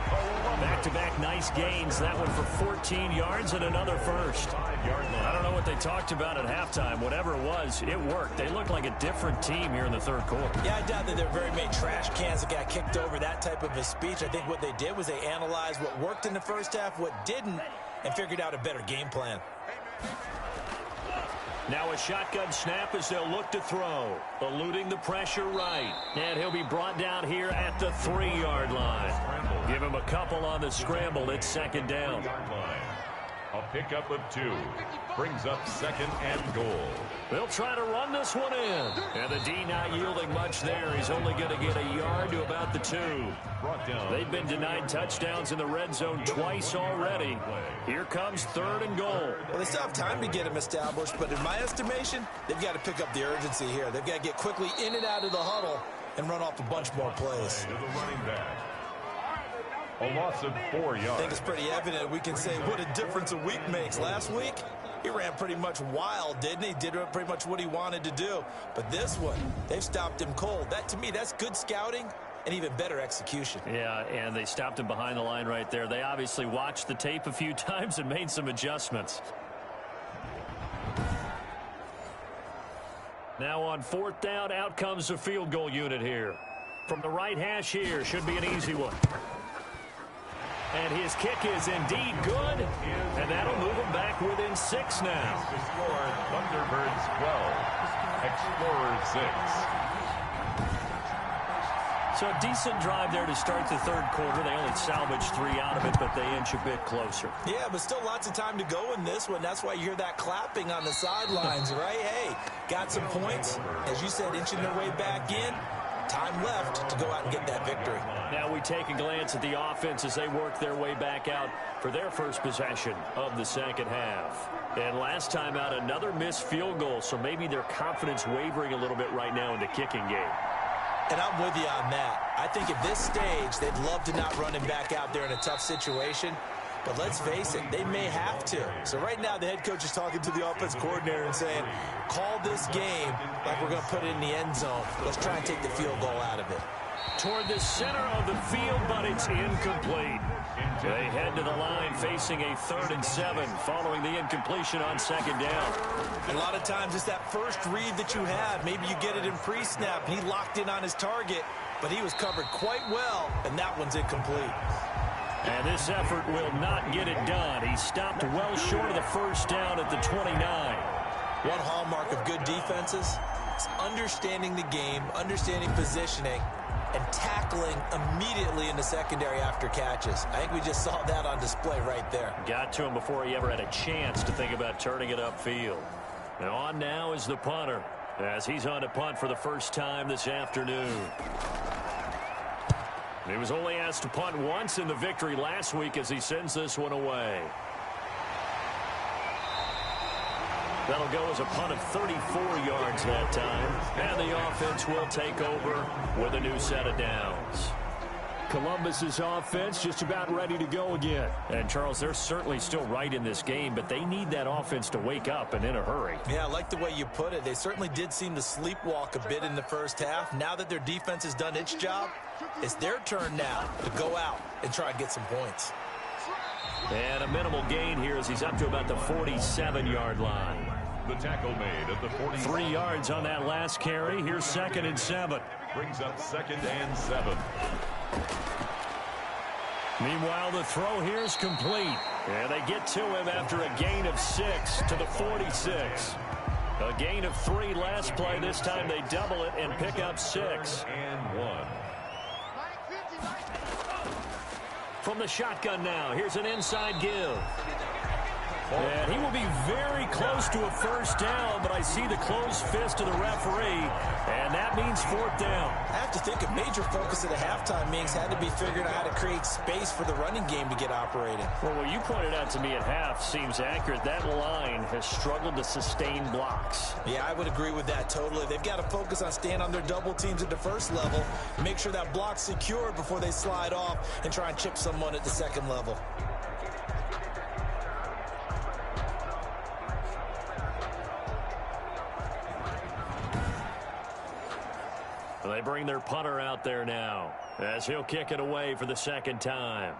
Back-to-back nice gains. That one for 14 yards and another first. I don't know what they talked about at halftime. Whatever it was, it worked. They looked like a different team here in the 3rd quarter. Yeah, I doubt that there were very many trash cans that got kicked over, that type of a speech. I think what they did was they analyzed what worked in the 1st half, what didn't, and figured out a better game plan. Now a shotgun snap as they'll look to throw. Eluding the pressure right. And he'll be brought down here at the 3-yard line. Give him a couple on the scramble. It's 2nd down. A pickup of 2. Brings up 2nd and goal. They'll try to run this one in. And the D not yielding much there. He's only going to get a yard to about the 2. They've been denied touchdowns in the red zone twice already. Here comes 3rd and goal. Well, they still have time to get him established, but in my estimation, they've got to pick up the urgency here. They've got to get quickly in and out of the huddle and run off a bunch more plays. To the running back. A loss of 4 yards. I think it's pretty evident. We can say what a difference a week makes. Last week, he ran pretty much wild, didn't he? Did pretty much what he wanted to do. But this one, they've stopped him cold. That, to me, that's good scouting and even better execution. Yeah, and they stopped him behind the line right there. They obviously watched the tape a few times and made some adjustments. Now on 4th down, out comes the field goal unit here. From the right hash here, should be an easy one. And his kick is indeed good, and that'll move him back within 6 now. The score, Thunderbirds 12, Explorers 6. So a decent drive there to start the 3rd quarter. They only salvaged 3 out of it, but they inch a bit closer. Yeah, but still lots of time to go in this one. That's why you hear that clapping on the sidelines, right? Hey, got some points. As you said, inching their way back in. Time left to go out and get that victory. Now we take a glance at the offense as they work their way back out for their first possession of the 2nd half. And last time out, another missed field goal, so maybe their confidence wavering a little bit right now in the kicking game. And I'm with you on that. I think at this stage, they'd love to not run him back out there in a tough situation. But let's face it, they may have to. So right now, the head coach is talking to the offense coordinator and saying, call this game like we're going to put it in the end zone. Let's try and take the field goal out of it. Toward the center of the field, but it's incomplete. They head to the line facing a 3rd and 7 following the incompletion on 2nd down. A lot of times it's that first read that you have. Maybe you get it in pre-snap. He locked in on his target, but he was covered quite well, and that one's incomplete. And this effort will not get it done. He stopped well short of the first down at the 29. One hallmark of good defenses is understanding the game, understanding positioning, and tackling immediately in the secondary after catches. I think we just saw that on display right there. Got to him before he ever had a chance to think about turning it upfield. And on now is the punter, as he's on to punt for the first time this afternoon. He was only asked to punt once in the victory last week as he sends this one away. That'll go as a punt of 34 yards that time. And the offense will take over with a new set of downs. Columbus's offense just about ready to go again. And, Charles, they're certainly still right in this game, but they need that offense to wake up and in a hurry. Yeah, I like the way you put it. They certainly did seem to sleepwalk a bit in the first half. Now that their defense has done its job, it's their turn now to go out and try and get some points. And a minimal gain here as he's up to about the 47-yard line. The tackle made at the 40. 3 yards on that last carry. Here's 2nd and 7. Brings up 2nd and 7. Meanwhile, the throw here's complete. And they get to him after a gain of 6 to the 46. A gain of 3 last play. This time they double it and pick up 6. And 1. From the shotgun now, here's an inside give. And he will be very close to a first down, but I see the closed fist of the referee, and that means 4th down. I have to think a major focus of the halftime meetings had to be figuring out how to create space for the running game to get operating. Well, what you pointed out to me at half seems accurate. That line has struggled to sustain blocks. Yeah, I would agree with that totally. They've got to focus on staying on their double teams at the first level, make sure that block's secure before they slide off and try and chip someone at the second level. They bring their punter out there now as he'll kick it away for the 2nd time.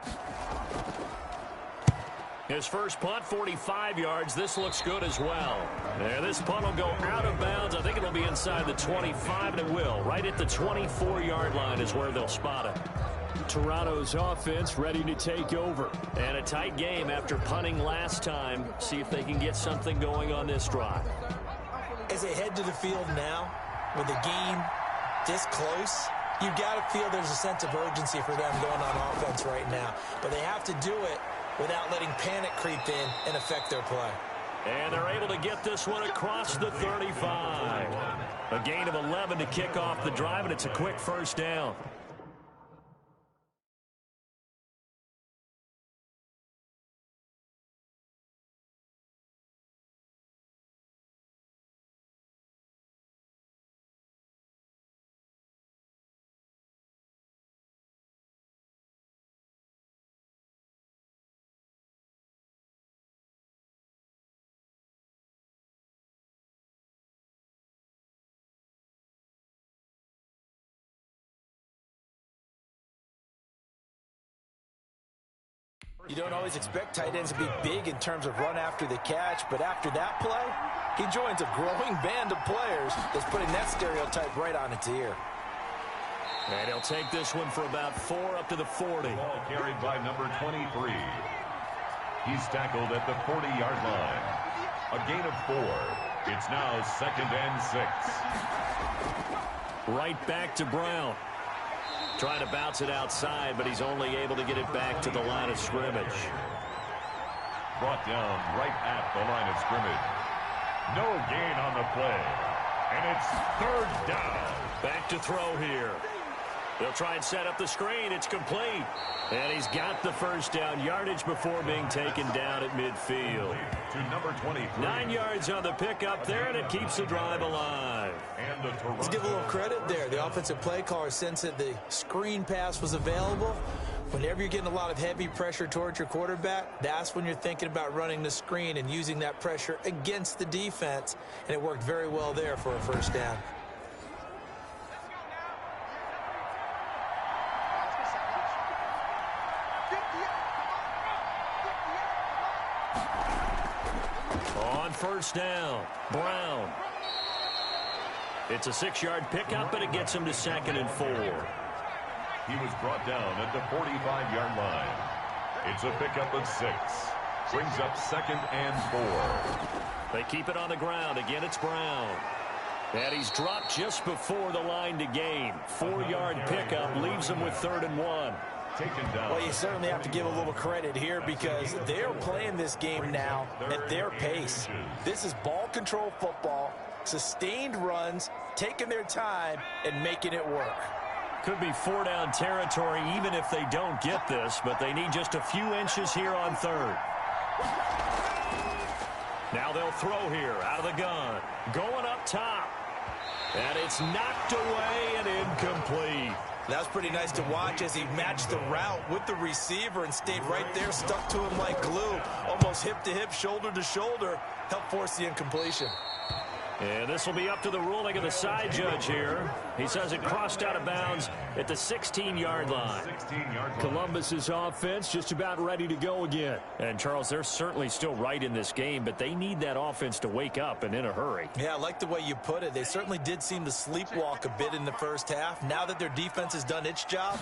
His first punt, 45 yards. This looks good as well. And this punt will go out of bounds. I think it'll be inside the 25, and it will. Right at the 24-yard line is where they'll spot it. Toronto's offense ready to take over. And a tight game after punting last time. See if they can get something going on this drive. As they head to the field now, with the game this close, you've got to feel there's a sense of urgency for them going on offense right now. But they have to do it without letting panic creep in and affect their play. And they're able to get this one across the 35. A gain of 11 to kick off the drive, and it's a quick first down. You don't always expect tight ends to be big in terms of run after the catch, but after that play, he joins a growing band of players that's putting that stereotype right on its ear. And he'll take this one for about 4 up to the 40. Ball carried by number 23. He's tackled at the 40-yard line. A gain of 4. It's now 2nd and 6. Right back to Brown. Trying to bounce it outside, but he's only able to get it back to the line of scrimmage. Brought down right at the line of scrimmage. No gain on the play. And it's 3rd down. Back to throw here. They'll try and set up the screen. It's complete. And he's got the first down yardage before being taken down at midfield. To number 23. 9 yards on the pickup there, and it keeps the drive alive. And the Let's give a little credit there. The offensive play caller sensed that the screen pass was available. Whenever you're getting a lot of heavy pressure towards your quarterback, that's when you're thinking about running the screen and using that pressure against the defense. And it worked very well there for a first down. On first down, Brown. It's a 6-yard pickup, and it gets him to 2nd and 4. He was brought down at the 45-yard line. It's a pickup of 6. Brings up 2nd and 4. They keep it on the ground. Again, it's Brown. And he's dropped just before the line to gain. 4-yard pickup leaves him with 3rd and 1. Taken down. Well, you certainly have to give a little credit here because they're playing this game now at their pace. This is ball control football, sustained runs, taking their time, and making it work. Could be 4-down territory even if they don't get this, but they need just a few inches here on 3rd. Now they'll throw here out of the gun. Going up top. And it's knocked away and incomplete. That's pretty nice to watch as he matched the route with the receiver and stayed right there, stuck to him like glue, almost hip to hip, shoulder to shoulder, helped force the incompletion. And this will be up to the ruling of the side judge here. He says it crossed out of bounds at the 16-yard line. Columbus's offense just about ready to go again. And, Charles, they're certainly still right in this game, but they need that offense to wake up and in a hurry. Yeah, I like the way you put it. They certainly did seem to sleepwalk a bit in the first half. Now that their defense has done its job,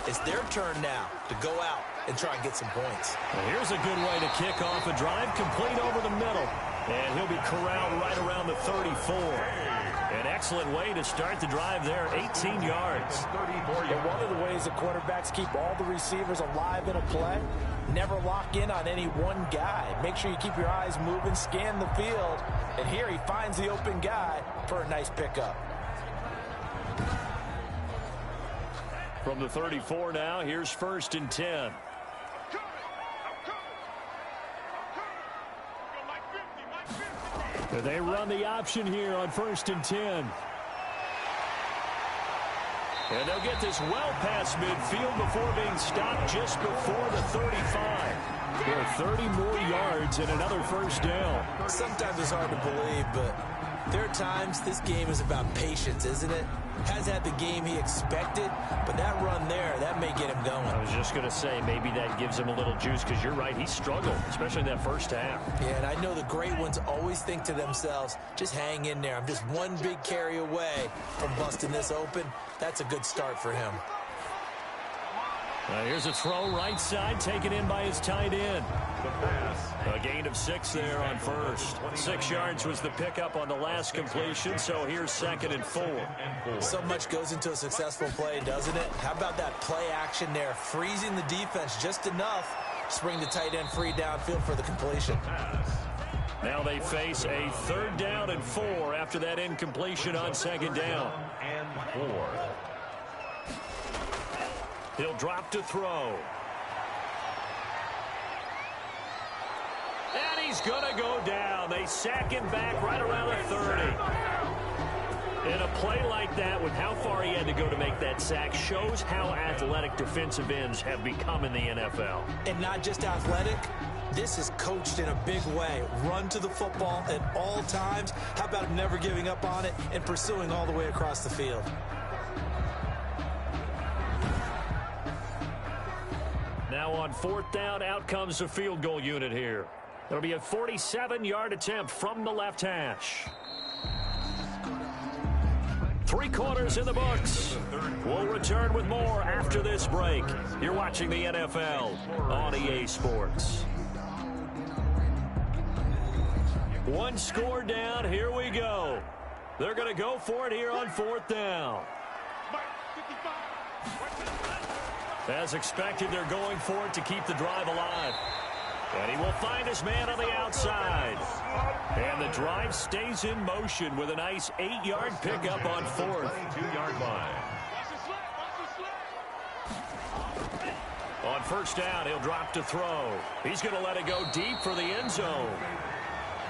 it's their turn now to go out and try and get some points. Well, here's a good way to kick off a drive, complete over the middle. And he'll be corralled right around the 34. An excellent way to start the drive there, 18 yards. And one of the ways the quarterbacks keep all the receivers alive in a play, never lock in on any one guy. Make sure you keep your eyes moving, scan the field. And here he finds the open guy for a nice pickup. From the 34 now, here's 1st and 10. They run the option here on 1st and 10. And they'll get this well past midfield before being stopped just before the 35. There are 30 more yards and another 1st down. Sometimes it's hard to believe, but there are times this game is about patience, isn't it? Has had the game he expected, but that run there, that may get him going. I was just going to say, maybe that gives him a little juice, because you're right, he struggled, especially in that first half. Yeah, and I know the great ones always think to themselves, just hang in there. I'm just one big carry away from busting this open. That's a good start for him. Here's a throw right side, taken in by his tight end. The pass. A gain of 6 there on 1st. 6 yards was the pickup on the last completion, so here's 2nd and 4. So much goes into a successful play, doesn't it? How about that play action there, freezing the defense just enough to bring the tight end free downfield for the completion. Now they face a 3rd down and 4 after that incompletion on 2nd down. And 4. He'll drop to throw. And he's going to go down. They sack him back right around the 30. And a play like that, with how far he had to go to make that sack, shows how athletic defensive ends have become in the NFL. And not just athletic, this is coached in a big way. Run to the football at all times. How about him never giving up on it and pursuing all the way across the field? Now on 4th down, out comes the field goal unit here. It'll be a 47-yard attempt from the left hash. 3 quarters in the books. We'll return with more after this break. You're watching the NFL on EA Sports. 1 score down. Here we go. They're going to go for it here on 4th down. As expected, they're going for it to keep the drive alive. And he will find his man on the outside. And the drive stays in motion with a nice 8-yard pickup on 4th. 2-yard line. On 1st down, he'll drop to throw. He's going to let it go deep for the end zone.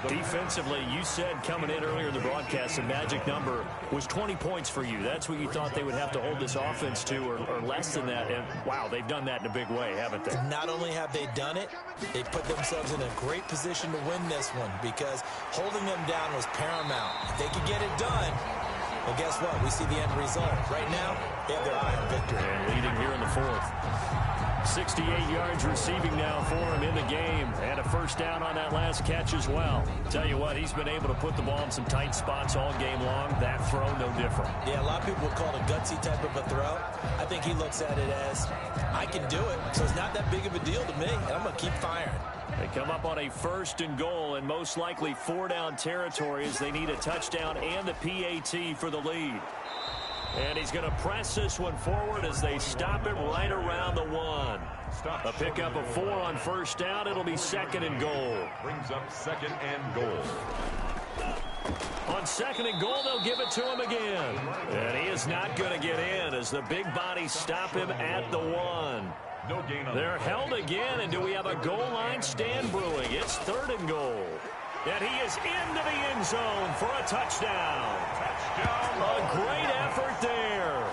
Defensively, you said coming in earlier in the broadcast, the magic number was 20 points for you. That's what you thought they would have to hold this offense to, or less than that. And, wow, they've done that in a big way, haven't they? Not only have they done it, they put themselves in a great position to win this one because holding them down was paramount. If they could get it done, well, guess what? We see the end result. Right now, they have their eye on victory. And leading here in the 4th. 68 yards receiving now for him in the game. And a first down on that last catch as well. Tell you what, he's been able to put the ball in some tight spots all game long. That throw, no different. Yeah, a lot of people would call it a gutsy type of a throw. I think he looks at it as, I can do it, so it's not that big of a deal to me, and I'm going to keep firing. They come up on a 1st and goal and most likely 4-down territory as they need a touchdown and the PAT for the lead. And he's going to press this one forward as they stop him right around the 1. A pickup of 4 on 1st down. It'll be 2nd and goal. Brings up 2nd and goal. On 2nd and goal, they'll give it to him again. And he is not going to get in as the big bodies stop him at the 1. No gain on They're held again, and do we have a goal line stand brewing? It's 3rd and goal. And he is into the end zone for a touchdown. A great effort there.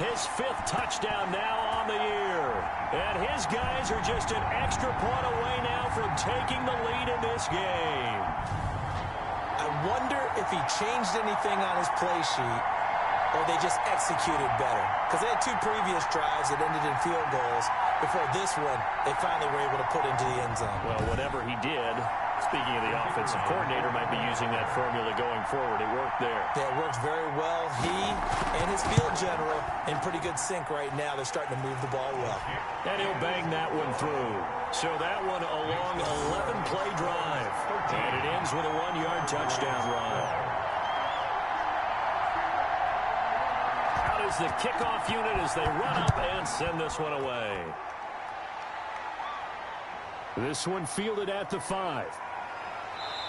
His 5th touchdown now on the year. And his guys are just an extra point away now from taking the lead in this game. I wonder if he changed anything on his play sheet or they just executed better. Because they had 2 previous drives that ended in field goals. Before this one, they finally were able to put into the end zone. Well, whatever he did, speaking of the offensive coordinator, might be using that formula going forward. It worked there. Yeah, it works very well. He and his field general in pretty good sync right now. They're starting to move the ball well. And he'll bang that one through. So that one a long 11-play drive. And it ends with a 1-yard touchdown run. Out is the kickoff unit as they run up and send this one away. This one fielded at the 5.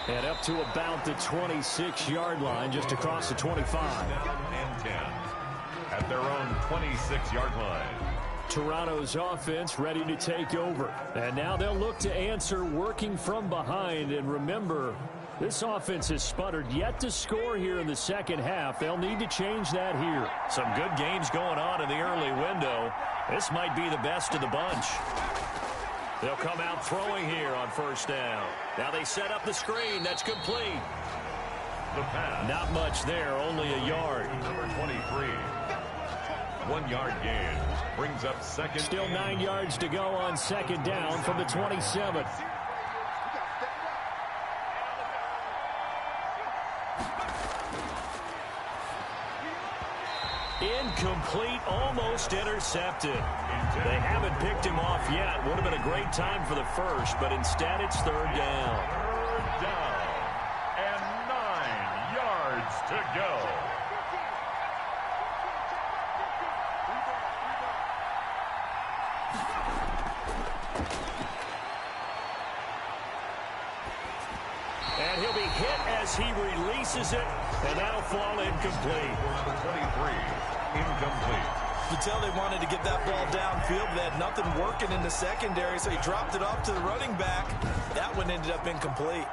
And up to about the 26-yard line, just across the 25. And 10 at their own 26-yard line. Toronto's offense ready to take over. And now they'll look to answer working from behind. And remember, this offense has sputtered yet to score here in the second half. They'll need to change that here. Some good games going on in the early window. This might be the best of the bunch. They'll come out throwing here on 1st down. Now they set up the screen. That's complete. The pass. Not much there, only a yard. Number 23. 1-yard gain. Brings up 2nd. Still 9 yards to go on 2nd down from the 27. Incomplete, almost intercepted. They haven't picked him off yet. Would have been a great time for the first, but instead it's 3rd down. 3rd down. And 9 yards to go. And he'll be hit as he releases it, and that'll fall incomplete. 23, incomplete. You tell they wanted to get that ball downfield. They had nothing working in the secondary, so he dropped it off to the running back. That one ended up incomplete.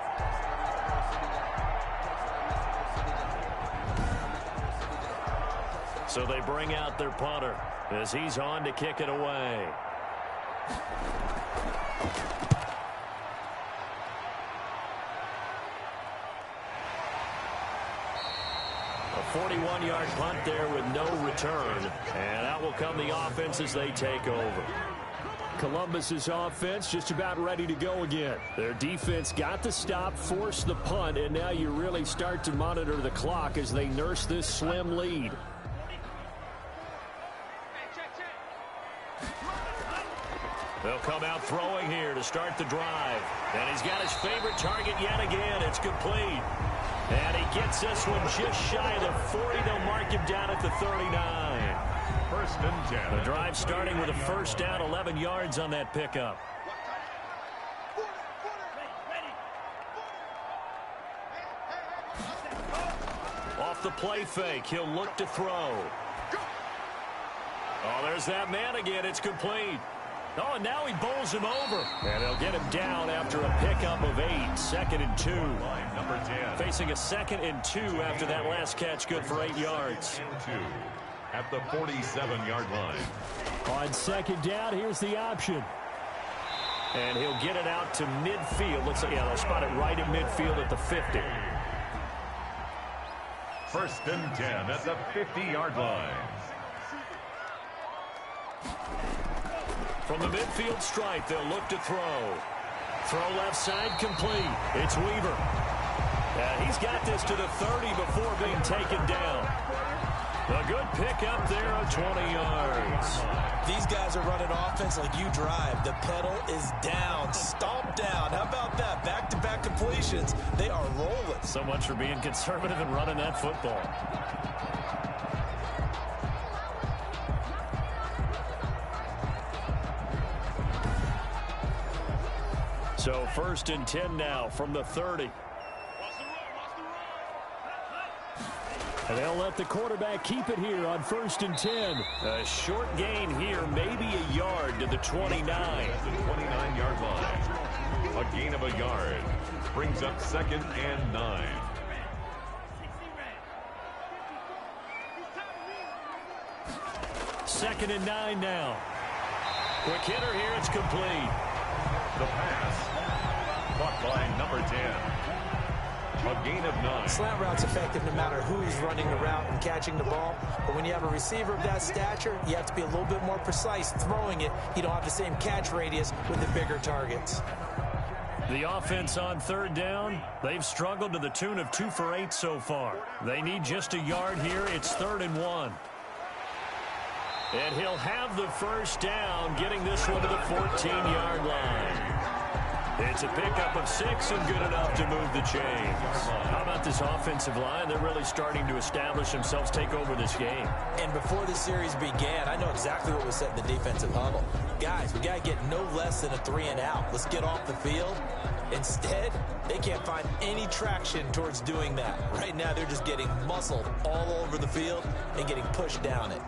So they bring out their punter as he's on to kick it away. A 41-yard punt there with no return. And out will come the offense as they take over. Columbus's offense just about ready to go again. Their defense got the stop, forced the punt, and now you really start to monitor the clock as they nurse this slim lead. They'll come out throwing here to start the drive. And he's got his favorite target yet again. It's complete. And he gets this one just shy of the 40. They'll mark him down at the 39. 1st and 10. The drive starting with a 1st down, 11 yards on that pickup. Off the play fake, he'll look to throw. Oh, there's that man again. It's complete. Oh, and now he bowls him over. And they'll get him down after a pickup of 8. 2nd and 2. Line number 10. Facing a 2nd and 2 after that last catch, good for 8 yards. 2 at the 47-yard line. On 2nd down, here's the option. And he'll get it out to midfield. Looks like, yeah, they'll spot it right in midfield at the 50. 1st and 10 at the 50-yard line. From the midfield stripe, they'll look to throw. Throw left side complete. It's Weaver. And he's got this to the 30 before being taken down. A good pickup there of 20 yards. These guys are running offense like you drive. The pedal is down, stomped down. How about that? Back-to-back completions. They are rolling. So much for being conservative and running that football. So 1st and 10 now from the 30. And they'll let the quarterback keep it here on 1st and 10. A short gain here, maybe a yard to the 29. The 29-yard line. A gain of a yard. Brings up 2nd and 9. Second and 9 now. Quick hitter here, it's complete. The pass. Caught by number 10. A gain of 9. Slant route's effective no matter who's running the route and catching the ball. But when you have a receiver of that stature, you have to be a little bit more precise throwing it. You don't have the same catch radius with the bigger targets. The offense on 3rd down, they've struggled to the tune of 2 for 8 so far. They need just a yard here. It's 3rd and 1. And he'll have the 1st down, getting this one to the 14-yard line. It's a pickup of 6 and good enough to move the chains. How about this offensive line? They're really starting to establish themselves, take over this game. And before the series began, I know exactly what was said in the defensive huddle. Guys, we got to get no less than a 3 and out. Let's get off the field. Instead, they can't find any traction towards doing that. Right now, they're just getting muscled all over the field and getting pushed down it.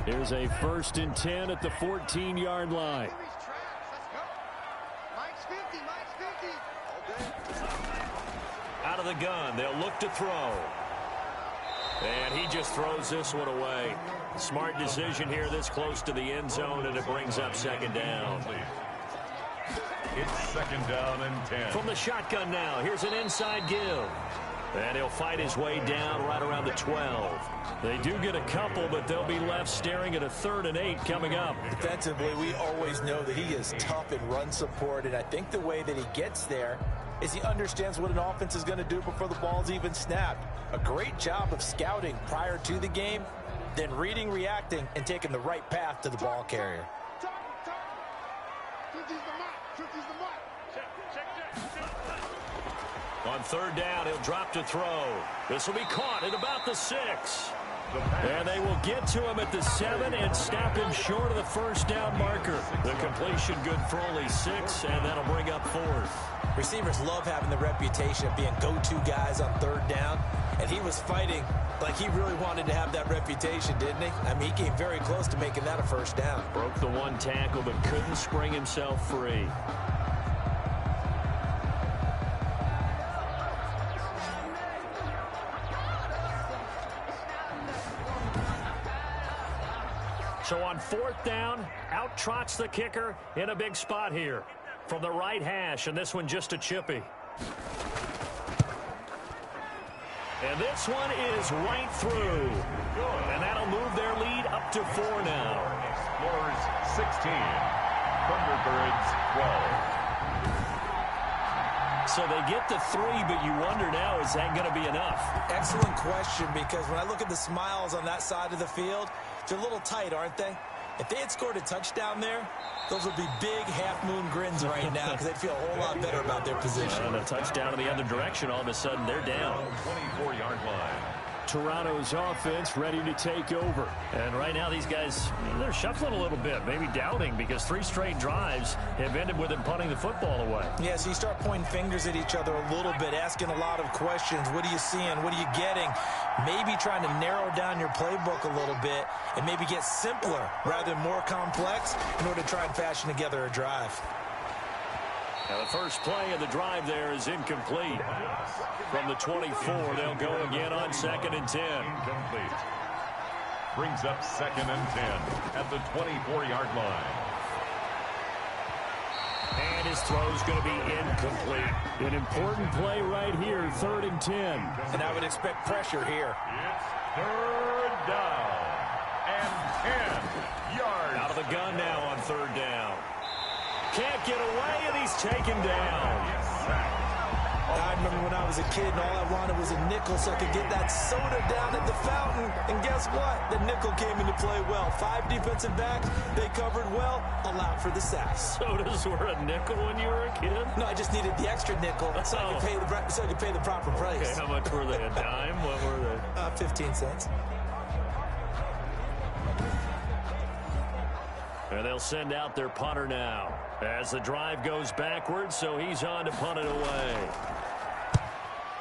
Here's a 1st and 10 at the 14-yard line. Out of the gun, they'll look to throw. And he just throws this one away. Smart decision here this close to the end zone, and it brings up 2nd down. It's 2nd down and 10. From the shotgun now, here's an inside give. And he'll fight his way down right around the 12. They do get a couple, but they'll be left staring at a 3rd and 8 coming up. Defensively, we always know that he is tough in run support, and I think the way that he gets there is he understands what an offense is going to do before the ball's even snapped. A great job of scouting prior to the game, then reading, reacting, and taking the right path to the ball carrier. On 3rd down, he'll drop to throw. This will be caught at about the 6. And they will get to him at the 7 and snap him short of the 1st down marker. The completion good for only 6, and that'll bring up 4th. Receivers love having the reputation of being go-to guys on 3rd down, and he was fighting like he really wanted to have that reputation, didn't he? I mean, he came very close to making that a 1st down. Broke the 1 tackle, but couldn't spring himself free. So on 4th down, out trots the kicker in a big spot here. From the right hash, and this one just a chippy. And this one is right through. And that'll move their lead up to 4 now. Explorers 16, Thunderbirds 12. So they get the 3, but you wonder now, is that going to be enough? Excellent question, because when I look at the smiles on that side of the field, they're a little tight, aren't they? If they had scored a touchdown there, those would be big half-moon grins right now because they'd feel a whole lot better about their position. And a touchdown in the other direction, all of a sudden they're down. 24-yard line. Toronto's offense ready to take over. And right now these guys, they're shuffling a little bit, maybe doubting, because 3 straight drives have ended with them punting the football away. Yeah, so you start pointing fingers at each other a little bit, asking a lot of questions. What are you seeing? What are you getting? Maybe trying to narrow down your playbook a little bit and maybe get simpler rather than more complex in order to try and fashion together a drive. Now the first play of the drive there is incomplete. From the 24, they'll go again on 2nd and 10. Incomplete. Brings up 2nd and 10 at the 24-yard line. And his throw's going to be incomplete. An important play right here, 3rd and 10. And I would expect pressure here. It's 3rd down. 10 yards. Out of the gun now on third down. Can't get away, and he's taken down. I remember when I was a kid and all I wanted was a nickel so I could get that soda down at the fountain. And guess what? The nickel came into play well. 5 defensive backs, they covered well, allowed for the sacks. Sodas were a nickel when you were a kid? No, I just needed the extra nickel so I could pay the proper price. Okay, how much were they? A dime? What were they? 15 cents. And they'll send out their punter now as the drive goes backwards, so he's on to punt it away.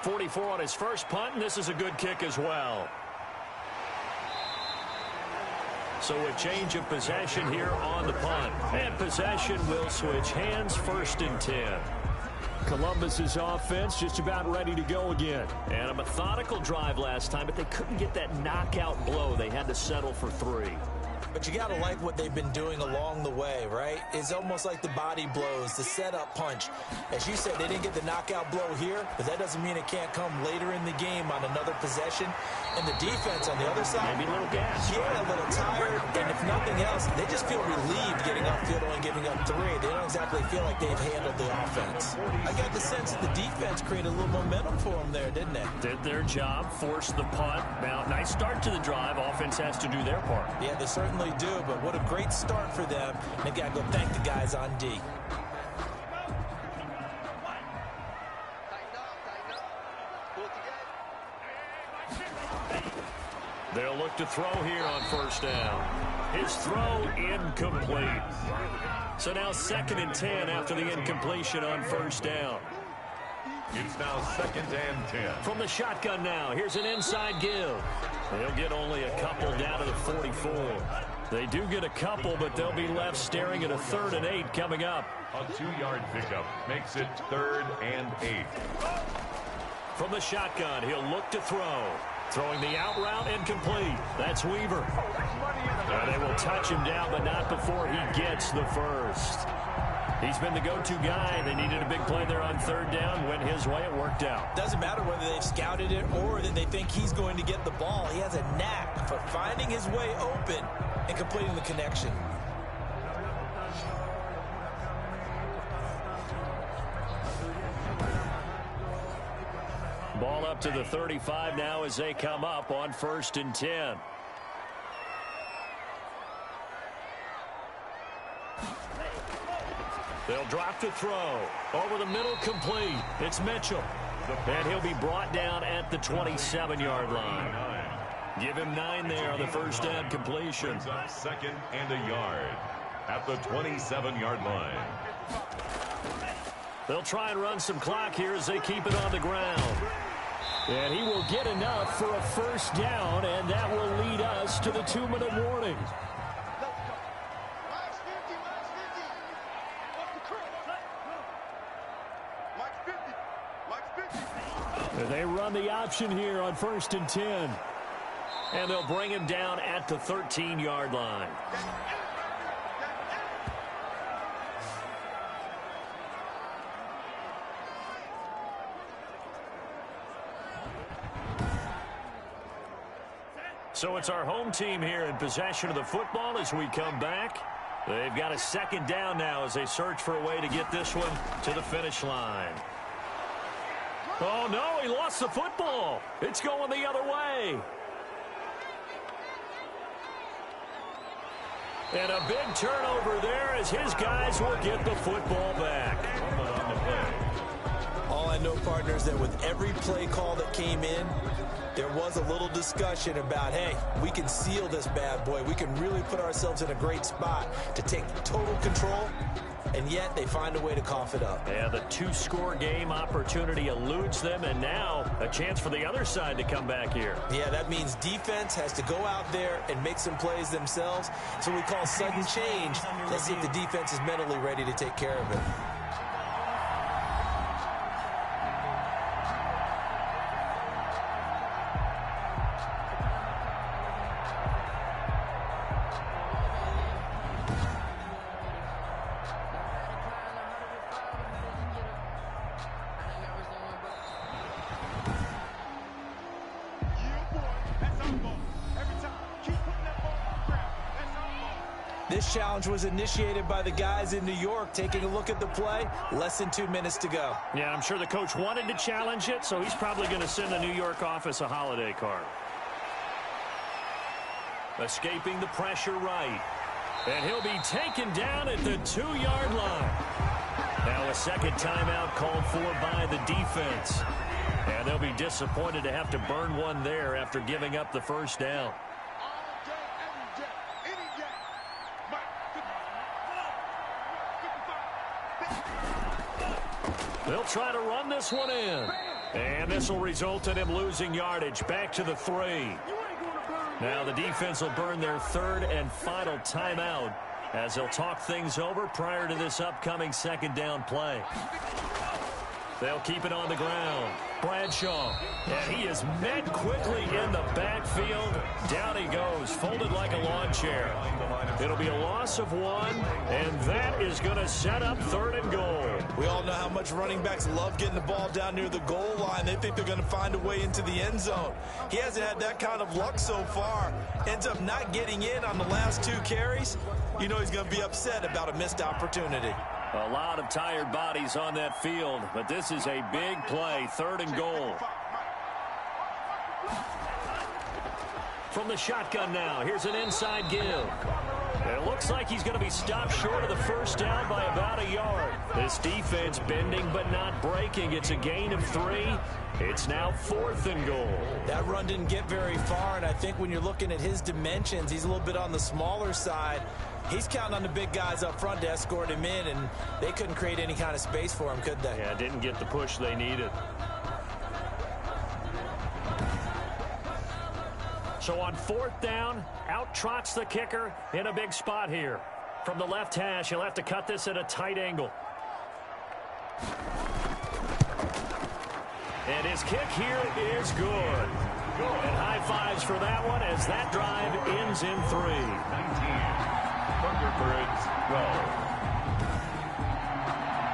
44 on his first punt, and this is a good kick as well. So a change of possession here on the punt. And possession will switch hands, 1st and 10. Columbus's offense just about ready to go again. And a methodical drive last time, but they couldn't get that knockout blow. They had to settle for 3. But you got to like what they've been doing along the way, right? It's almost like the body blows, the setup punch. As you said, they didn't get the knockout blow here, but that doesn't mean it can't come later in the game on another possession. And the defense on the other side, maybe a little gas. Yeah, a little tired. And if nothing else, they just feel relieved getting upfield and giving up 3. They don't exactly feel like they've handled the offense. I got the sense that the defense created a little momentum for them there, didn't they? Did their job, forced the punt. Now, nice start to the drive. Offense has to do their part. Yeah, they certainly do, but what a great start for them. And they've got to go thank the guys on D. They'll look to throw here on 1st down. His throw incomplete. So now 2nd and 10 after the incompletion on 1st down. It's now 2nd and 10. From the shotgun now, here's an inside give. They'll get only a couple down to the 44. They do get a couple, but they'll be left staring at a 3rd and 8 coming up. A 2-yard pickup makes it 3rd and 8. From the shotgun, he'll look to throw. Throwing the out route incomplete. That's Weaver. They will touch him down, but not before he gets the first. He's been the go-to guy. They needed a big play there on 3rd down. Went his way. It worked out. Doesn't matter whether they've scouted it or that they think he's going to get the ball. He has a knack for finding his way open and completing the connection. Ball up to the 35 now as they come up on 1st and 10. They'll drop to throw. Over the middle, complete. It's Mitchell. And he'll be brought down at the 27-yard line. Give him 9 there on the 1st down completion. 2nd and a yard at the 27-yard line. They'll try and run some clock here as they keep it on the ground. And he will get enough for a 1st down, and that will lead us to the 2-minute warning. And they run the option here on 1st and 10. And they'll bring him down at the 13-yard line. So it's our home team here in possession of the football as we come back. They've got a 2nd down now as they search for a way to get this one to the finish line. Oh, no, he lost the football. It's going the other way. And a big turnover there as his guys will get the football back. All I know, partner, is that with every play call that came in, there was a little discussion about, hey, we can seal this bad boy. We can really put ourselves in a great spot to take total control, and yet they find a way to cough it up. Yeah, the 2-score game opportunity eludes them, and now a chance for the other side to come back here. Yeah, that means defense has to go out there and make some plays themselves. So we call sudden change. Let's see if the defense is mentally ready to take care of it. This challenge was initiated by the guys in New York. Taking a look at the play, less than 2 minutes to go. Yeah, I'm sure the coach wanted to challenge it, so he's probably going to send the New York office a holiday card. Escaping the pressure right. And he'll be taken down at the 2-yard line. Now a second timeout called for by the defense. And they'll be disappointed to have to burn one there after giving up the first down. They'll try to run this one in. And this will result in him losing yardage back to the 3. Now the defense will burn their third and final timeout as they'll talk things over prior to this upcoming second down play. They'll keep it on the ground. Bradshaw. And he is met quickly in the backfield. Down he goes, folded like a lawn chair. It'll be a loss of 1, and that is going to set up 3rd and goal. We all know how much running backs love getting the ball down near the goal line. They think they're going to find a way into the end zone. He hasn't had that kind of luck so far. Ends up not getting in on the last 2 carries. You know he's going to be upset about a missed opportunity. A lot of tired bodies on that field, but this is a big play, 3rd and goal. From the shotgun now, here's an inside give. It looks like he's going to be stopped short of the first down by about a yard. This defense bending but not breaking. It's a gain of 3. It's now 4th and goal. That run didn't get very far, and I think when you're looking at his dimensions, he's a little bit on the smaller side. He's counting on the big guys up front to escort him in, and they couldn't create any kind of space for him, could they? Yeah, didn't get the push they needed. So on 4th down, out trots the kicker in a big spot here. From the left hash, he'll have to cut this at a tight angle. And his kick here is good. And high fives for that one as that drive ends in 3. 19. Thunderbirds go.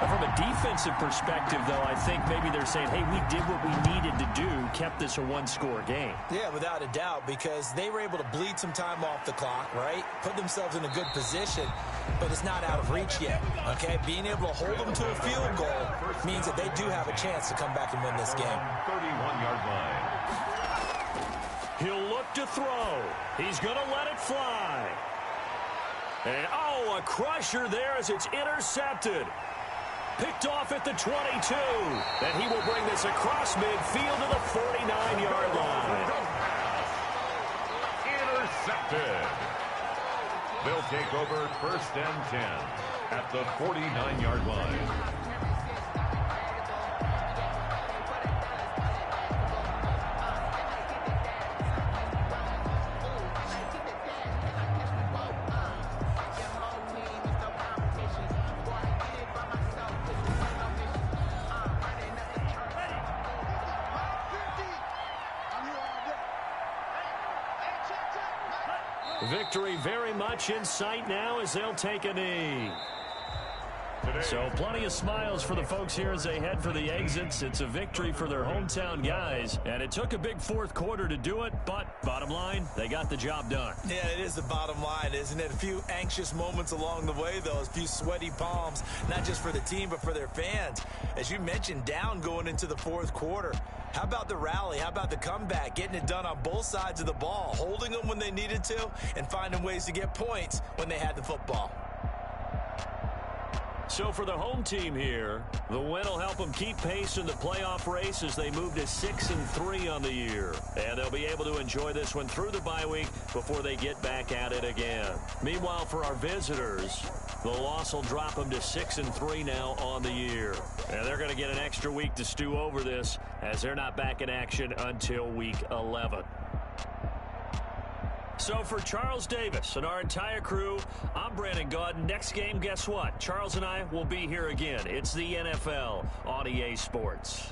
From a defensive perspective, though, I think maybe they're saying, hey, we did what we needed to do, kept this a 1-score game. Yeah, without a doubt, because they were able to bleed some time off the clock, right? Put themselves in a good position, but it's not out of reach yet, okay? Being able to hold them to a field goal means that they do have a chance to come back and win this game. 31-yard line. He'll look to throw. He's going to let it fly. And, oh, a crusher there as it's intercepted. Picked off at the 22. And he will bring this across midfield to the 49-yard line. Intercepted. They'll take over 1st and 10 at the 49-yard line. Victory very much in sight now as they'll take a knee. So plenty of smiles for the folks here as they head for the exits. It's a victory for their hometown guys, and it took a big 4th quarter to do it, but bottom line, they got the job done. Yeah, it is the bottom line, isn't it? A few anxious moments along the way, though, a few sweaty palms, not just for the team, but for their fans. As you mentioned, down going into the 4th quarter. How about the rally? How about the comeback? Getting it done on both sides of the ball, holding them when they needed to, and finding ways to get points when they had the football. So for the home team here, the win will help them keep pace in the playoff race as they move to 6-3 on the year. And they'll be able to enjoy this one through the bye week before they get back at it again. Meanwhile, for our visitors, the loss will drop them to 6-3 now on the year. And they're going to get an extra week to stew over this as they're not back in action until week 11. So for Charles Davis and our entire crew, I'm Brandon Gaudin. Next game, guess what? Charles and I will be here again. It's the NFL on EA Sports.